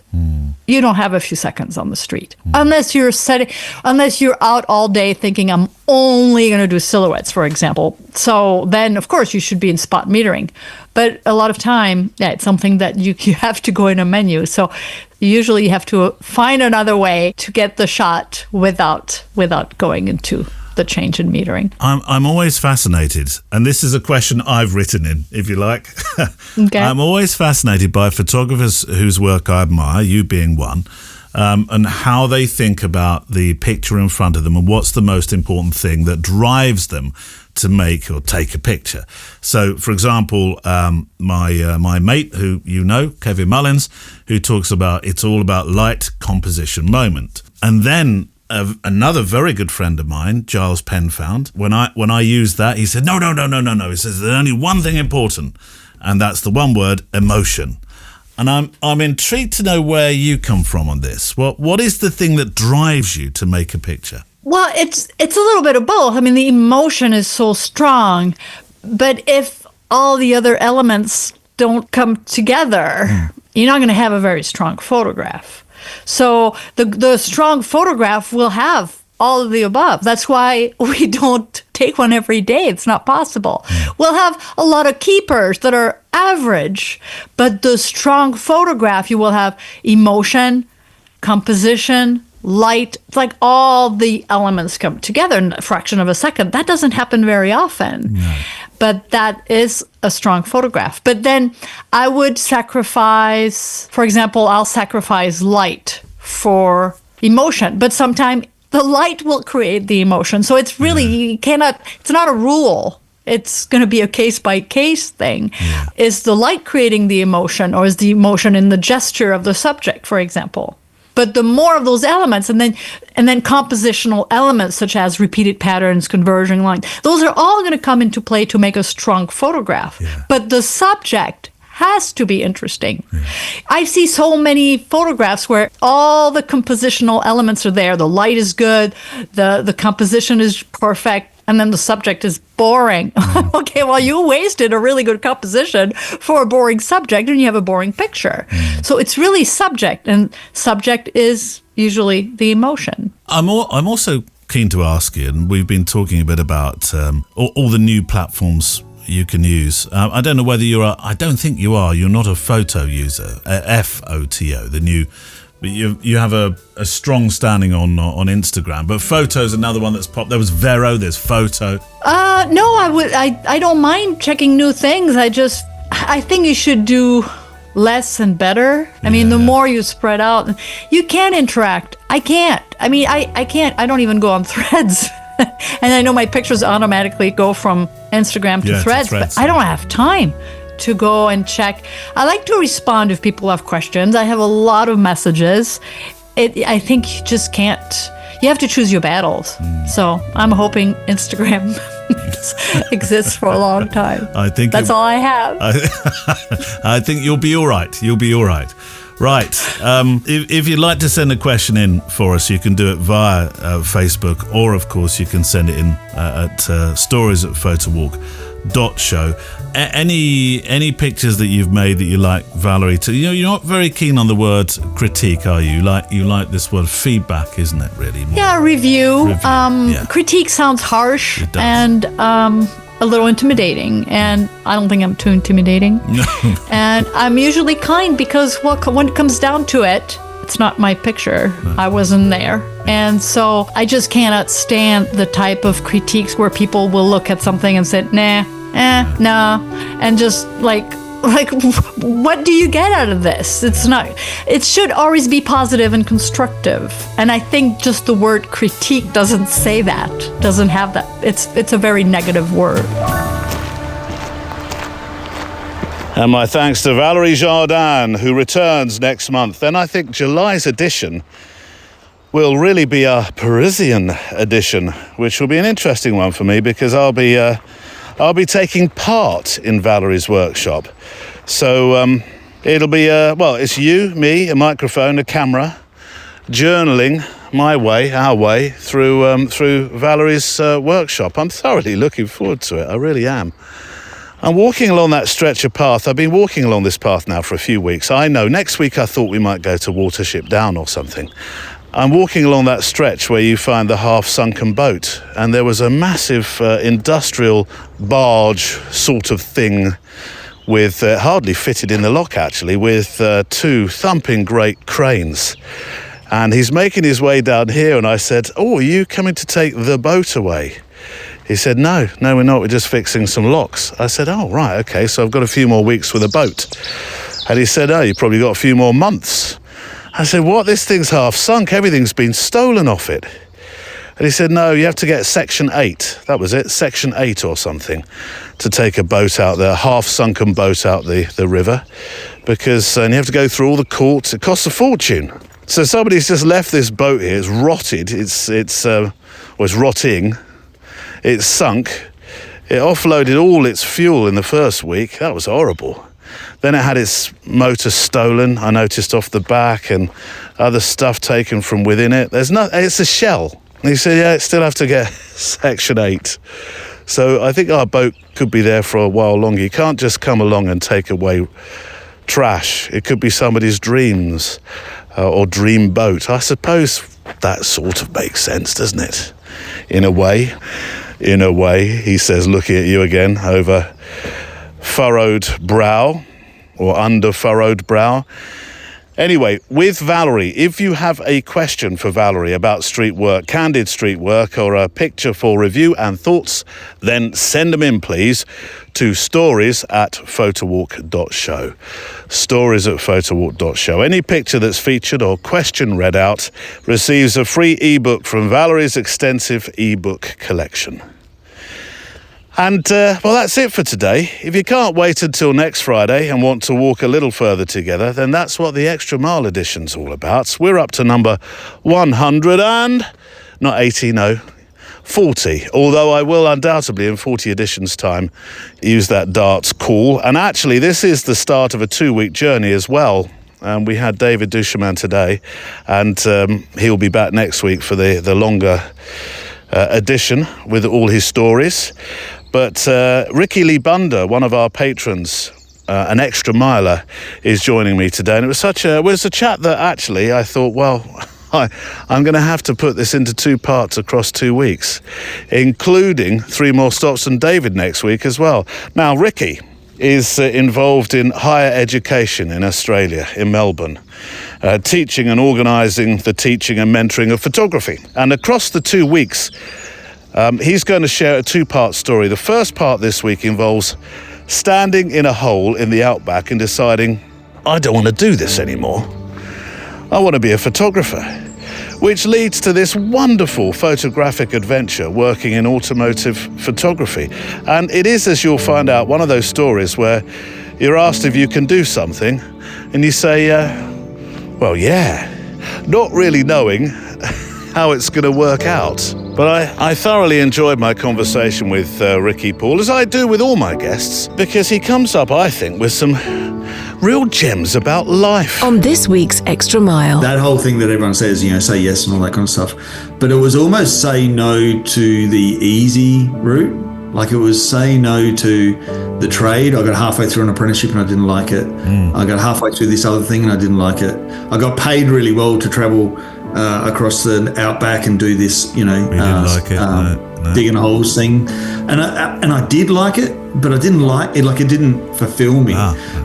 You don't have a few seconds on the street unless you're out all day thinking, I'm only going to do silhouettes, for example. So then, of course, you should be in spot metering. But a lot of time, it's something that you have to go in a menu. So usually you have to find another way to get the shot without going into the change in metering. I'm always fascinated, and this is a question I've written in, if you like. Okay. I'm always fascinated by photographers whose work I admire, you being one, and how they think about the picture in front of them and what's the most important thing that drives them to make or take a picture. So, for example, my mate, who you know, Kevin Mullins, who talks about it's all about light, composition, moment. And then another very good friend of mine, Giles Penfound, when I used that, he said, no. He says, there's only one thing important, and that's the one word, emotion. And I'm intrigued to know where you come from on this. What is the thing that drives you to make a picture? Well, it's a little bit of both. I mean, the emotion is so strong, but if all the other elements don't come together, you're not going to have a very strong photograph. So the strong photograph will have all of the above. That's why we don't take one every day. It's not possible. We'll have a lot of keepers that are average, but the strong photograph, you will have emotion, composition, light. It's like all the elements come together in a fraction of a second. That doesn't happen very often. No. But that is a strong photograph. But then I would sacrifice, for example, I'll sacrifice light for emotion. But sometimes the light will create the emotion. So it's really, it's not a rule. it's going to be a case-by-case thing. Is the light creating the emotion, or is the emotion in the gesture of the subject, for example? But the more of those elements, and then compositional elements such as repeated patterns, converging lines, those are all going to come into play to make a strong photograph. But the subject has to be interesting. I see so many photographs where all the compositional elements are there. The light is good, the composition is perfect, and then the subject is boring. Okay, well, you wasted a really good composition for a boring subject, and you have a boring picture. So it's really subject, and subject is usually the emotion. I'm also keen to ask you, and we've been talking a bit about all the new platforms you can use. I don't know whether I don't think you are. You're not a photo user, FOTO, the new. You have a strong standing on Instagram, but photo's another one that's popped. There was Vero, there's Photo. No, I don't mind checking new things. I think you should do less and better. I mean, the more you spread out, you can interact. I can't. I mean, I can't. I don't even go on Threads. And I know my pictures automatically go from Instagram to Threads, but I don't have time to go and check. I like to respond if people have questions. I have a lot of messages. I think you just can't. You have to choose your battles. So I'm hoping Instagram exists for a long time. I think that's all I have. I think you'll be all right. You'll be all right. Right. If you'd like to send a question in for us, you can do it via Facebook, or of course you can send it in at stories@photowalk.show. Any pictures that you've made that you like, Valerie? You're not very keen on the word critique, are you? You like this word feedback, isn't it? Really? Review. Critique sounds harsh and a little intimidating, and I don't think I'm too intimidating. And I'm usually kind because when it comes down to it, it's not my picture. I wasn't there. And so I just cannot stand the type of critiques where people will look at something and say, nah, and just like what do you get out of this? It should always be positive and constructive. And I think just the word critique doesn't say that, doesn't have that. It's a very negative word. And my thanks to Valérie Jardin, who returns next month. Then I think July's edition will really be a Parisian edition, which will be an interesting one for me because I'll be taking part in Valérie's workshop. So it'll be, it's you, me, a microphone, a camera, journaling our way through Valérie's workshop. I'm thoroughly looking forward to it. I really am. I'm walking along that stretch of path. I've been walking along this path now for a few weeks. I know next week I thought we might go to Watership Down or something. I'm walking along that stretch where you find the half-sunken boat, and there was a massive industrial barge sort of thing with hardly fitted in the lock, actually, with two thumping great cranes. And he's making his way down here, and I said, "Oh, are you coming to take the boat away?" He said, no, we're not. We're just fixing some locks. I said, oh, right, okay, so I've got a few more weeks with a boat. And he said, oh, you've probably got a few more months. I said, what? This thing's half sunk. Everything's been stolen off it. And he said, no, you have to get Section 8. That was it, Section 8 or something, to take a boat out there, half-sunken boat out the river, because and you have to go through all the courts. It costs a fortune. So somebody's just left this boat here. It's rotted. It's rotting. It's sunk. It offloaded all its fuel in the first week. That was horrible. Then it had its motor stolen, I noticed, off the back, and other stuff taken from within it. It's a shell. And he said, yeah, it still have to get Section 8. So I think our boat could be there for a while longer. You can't just come along and take away trash. It could be somebody's dreams or dream boat. I suppose that sort of makes sense, doesn't it? In a way, he says, looking at you again over furrowed brow or under furrowed brow. Anyway, with Valerie, if you have a question for Valerie about street work, candid street work, or a picture for review and thoughts, then send them in, please, to stories@photowalk.show. Stories@photowalk.show. Any picture that's featured or question read out receives a free ebook from Valerie's extensive ebook collection. And, well, that's it for today. If you can't wait until next Friday and want to walk a little further together, then that's what the Extra Mile edition's all about. We're up to number 100 and... not 80, no, 40. Although I will undoubtedly, in 40 editions' time, use that darts call. And actually, this is the start of a 2-week journey as well. We had David duChemin today, and he'll be back next week for the longer edition with all his stories. But Ricky Lee Bunder, one of our patrons, an extra miler, is joining me today. And it was a chat that actually I thought, well, I'm going to have to put this into 2 parts across 2 weeks, including 3 more stops from David next week as well. Now, Ricky is involved in higher education in Australia, in Melbourne, teaching and organising the teaching and mentoring of photography. And across the 2 weeks, he's going to share a 2-part story. The first part this week involves standing in a hole in the outback and deciding, I don't want to do this anymore. I want to be a photographer, which leads to this wonderful photographic adventure working in automotive photography. And it is, as you'll find out, one of those stories where you're asked if you can do something and you say, well, yeah, not really knowing how it's going to work out. But I thoroughly enjoyed my conversation with Ricky Paul, as I do with all my guests, because he comes up, I think, with some real gems about life. On this week's Extra Mile. That whole thing that everyone says, say yes and all that kind of stuff. But it was almost say no to the easy route. Like it was say no to the trade. I got halfway through an apprenticeship and I didn't like it. I got halfway through this other thing and I didn't like it. I got paid really well to travel across the outback and do this, digging holes thing. And I did like it, but I didn't like it. Like it didn't fulfill me.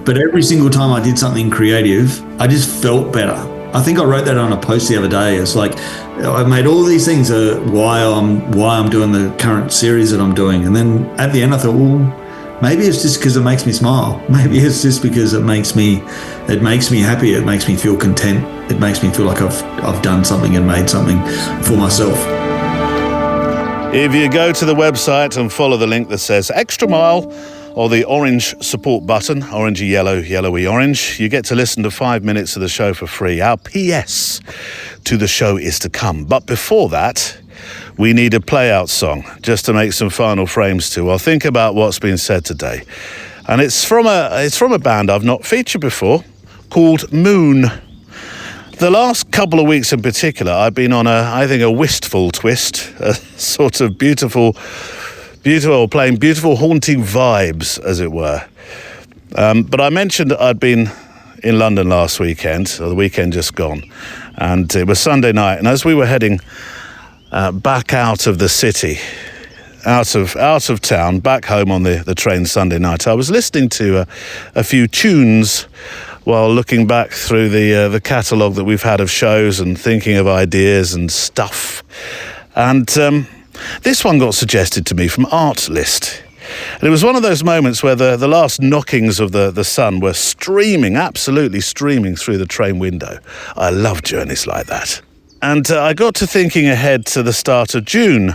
But every single time I did something creative, I just felt better. I think I wrote that on a post the other day. It's like I made all these things why I'm doing the current series that I'm doing, and then at the end I thought, well, maybe it's just because it makes me smile. Maybe it's just because it makes me happy. It makes me feel content. It makes me feel like I've done something and made something for myself. If you go to the website and follow the link that says Extra Mile, or the orange support button, orangey yellow, yellowy orange, you get to listen to 5 minutes of the show for free. Our PS to the show is to come. But before that, we need a play-out song just to make some final frames to. Well, think about what's been said today. And it's from a band I've not featured before called Moon. The last couple of weeks in particular, I've been on a wistful twist, a sort of beautiful, playing beautiful haunting vibes, as it were. But I mentioned that I'd been in London last weekend, or the weekend just gone, and it was Sunday night. And as we were heading back out of the city, out of town, back home on the train Sunday night, I was listening to a few tunes while looking back through the catalogue that we've had of shows and thinking of ideas and stuff. And this one got suggested to me from Art List. And it was one of those moments where the last knockings of the sun were absolutely streaming through the train window. I love journeys like that. And I got to thinking ahead to the start of June,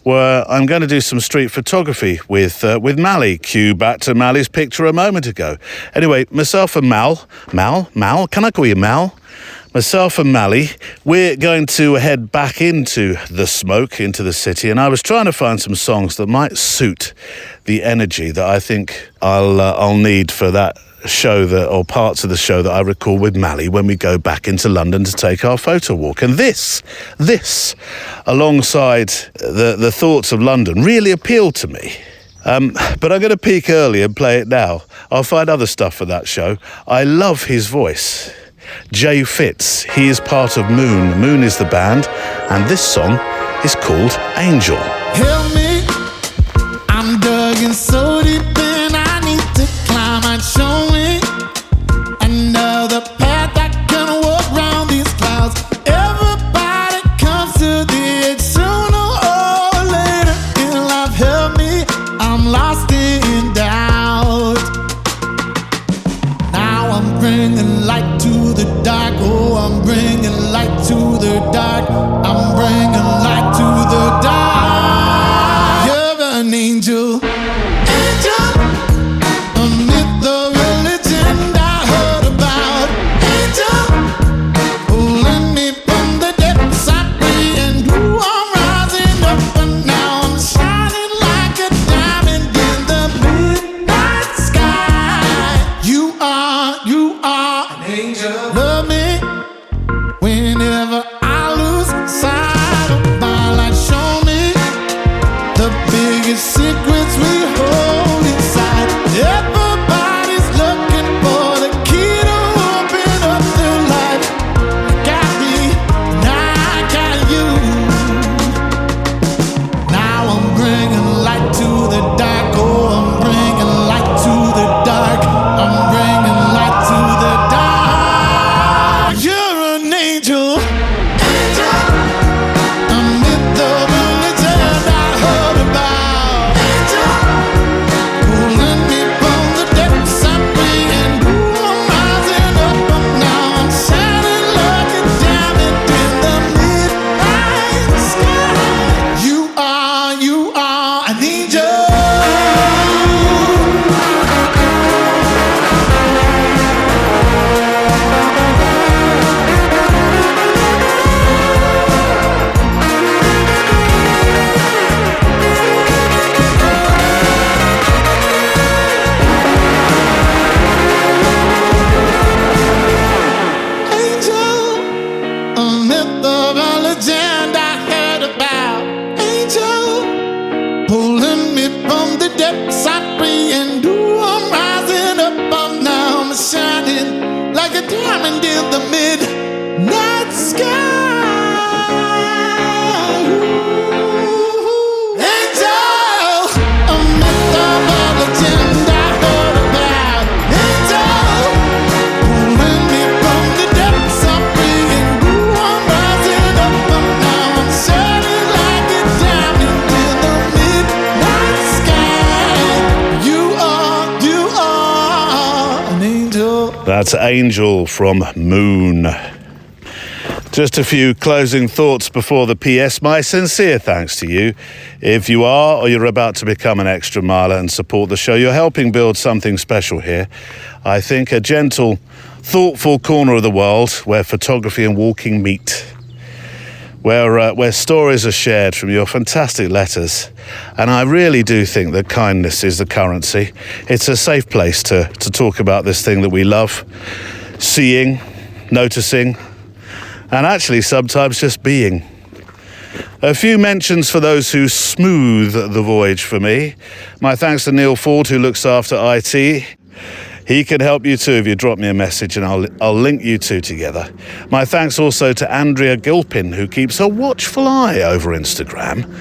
where I'm going to do some street photography with Mally. Cue back to Mally's picture a moment ago. Anyway, myself and Mal, can I call you Mal? Myself and Mally, we're going to head back into the smoke, into the city, and I was trying to find some songs that might suit the energy that I think I'll need for that show or parts of the show that I record with Mally when we go back into London to take our photo walk. And this, alongside the thoughts of London, really appealed to me. But I'm going to peek early and play it now. I'll find other stuff for that show. I love his voice. Jay Fitz, he is part of Moon. Moon is the band, and this song is called Angel. Help me, I'm dug in so deep and I need to climb and show me another path I can walk around these clouds. Everybody comes to the edge sooner or later in life. Help me, I'm lost in doubt. Now I'm bringing light to the dark. Oh, I'm bringing light to the dark. I'm bringing light to the dark. You're an angel. That's Angel from Moon. Just a few closing thoughts before the PS. My sincere thanks to you. If you are or you're about to become an extra miler and support the show, you're helping build something special here. I think a gentle, thoughtful corner of the world where photography and walking meet. Where stories are shared from your fantastic letters. And I really do think that kindness is the currency. It's a safe place to talk about this thing that we love, seeing, noticing, and actually sometimes just being. A few mentions for those who smooth the voyage for me. My thanks to Neil Ford, who looks after IT. He can help you too if you drop me a message, and I'll link you two together. My thanks also to Andrea Gilpin, who keeps a watchful eye over Instagram,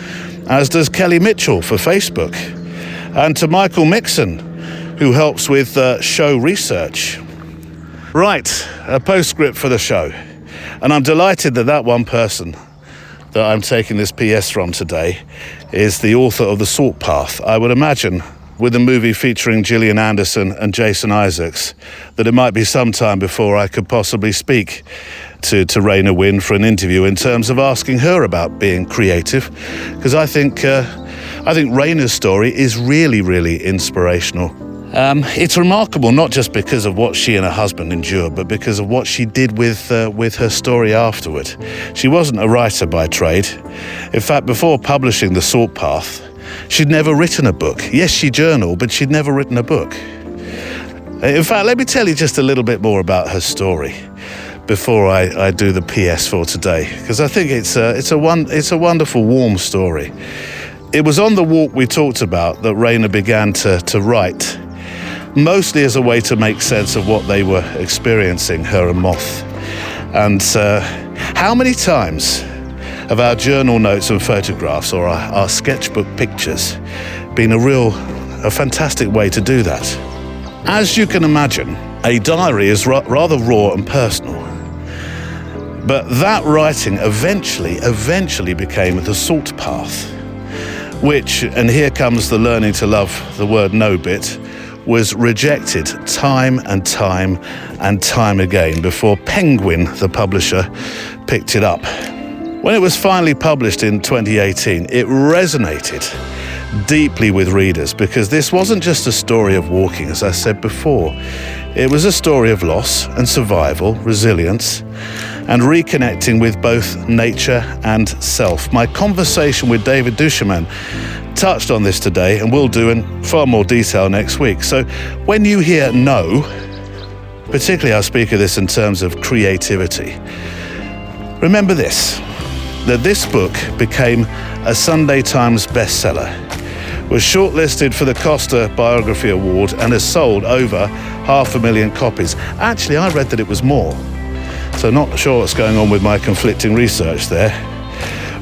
as does Kelly Mitchell for Facebook, and to Michael Mixon, who helps with show research. Right, a postscript for the show. And I'm delighted that one person that I'm taking this PS from today is the author of The Salt Path. I would imagine, with a movie featuring Gillian Anderson and Jason Isaacs, that it might be some time before I could possibly speak to Raina Wynn for an interview in terms of asking her about being creative, because I think Raina's story is really, really inspirational. It's remarkable not just because of what she and her husband endured, but because of what she did with her story afterward. She wasn't a writer by trade. In fact, before publishing The Salt Path, she'd never written a book. Yes, she journaled, but she'd never written a book. In fact, let me tell you just a little bit more about her story before I do the PS for today, because I think it's a wonderful, warm story. It was on the walk we talked about that Raina began to write, mostly as a way to make sense of what they were experiencing, her and Moth. And how many times have our journal notes and photographs, or our sketchbook pictures, been a fantastic way to do that? As you can imagine, a diary is rather raw and personal. But that writing eventually became The Salt Path, which, and here comes the learning to love the word no bit, was rejected time and time again before Penguin, the publisher, picked it up. When it was finally published in 2018, it resonated deeply with readers because this wasn't just a story of walking, as I said before. It was a story of loss and survival, resilience, and reconnecting with both nature and self. My conversation with David duChemin touched on this today and will do in far more detail next week. So when you hear no, particularly I'll speak of this in terms of creativity, remember this, that this book became a Sunday Times bestseller, was shortlisted for the Costa Biography Award and has sold over 500,000 copies. Actually, I read that it was more, so not sure what's going on with my conflicting research there.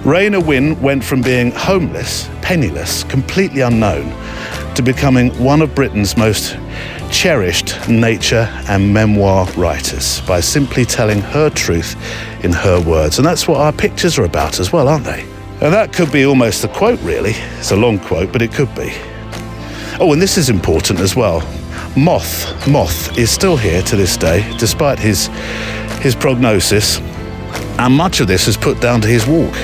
Raina Wynn went from being homeless, penniless, completely unknown, to becoming one of Britain's most cherished nature and memoir writers by simply telling her truth in her words. And that's what our pictures are about as well, aren't they? And that could be almost the quote, really. It's a long quote, but it could be. Oh, and this is important as well. Moth is still here to this day, despite his prognosis. And much of this is put down to his walk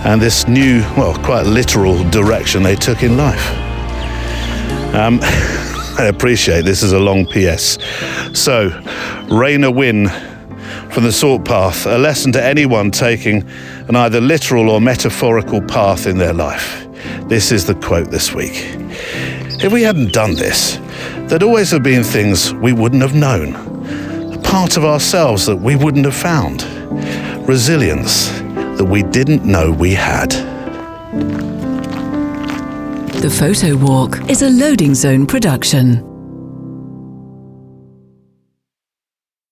and this new, well, quite literal direction they took in life. I appreciate this is a long PS. So, Raina Wynn from The Salt Path, a lesson to anyone taking an either literal or metaphorical path in their life. This is the quote this week. If we hadn't done this, there'd always have been things we wouldn't have known, a part of ourselves that we wouldn't have found, resilience that we didn't know we had. The Photo Walk is a Loading Zone production.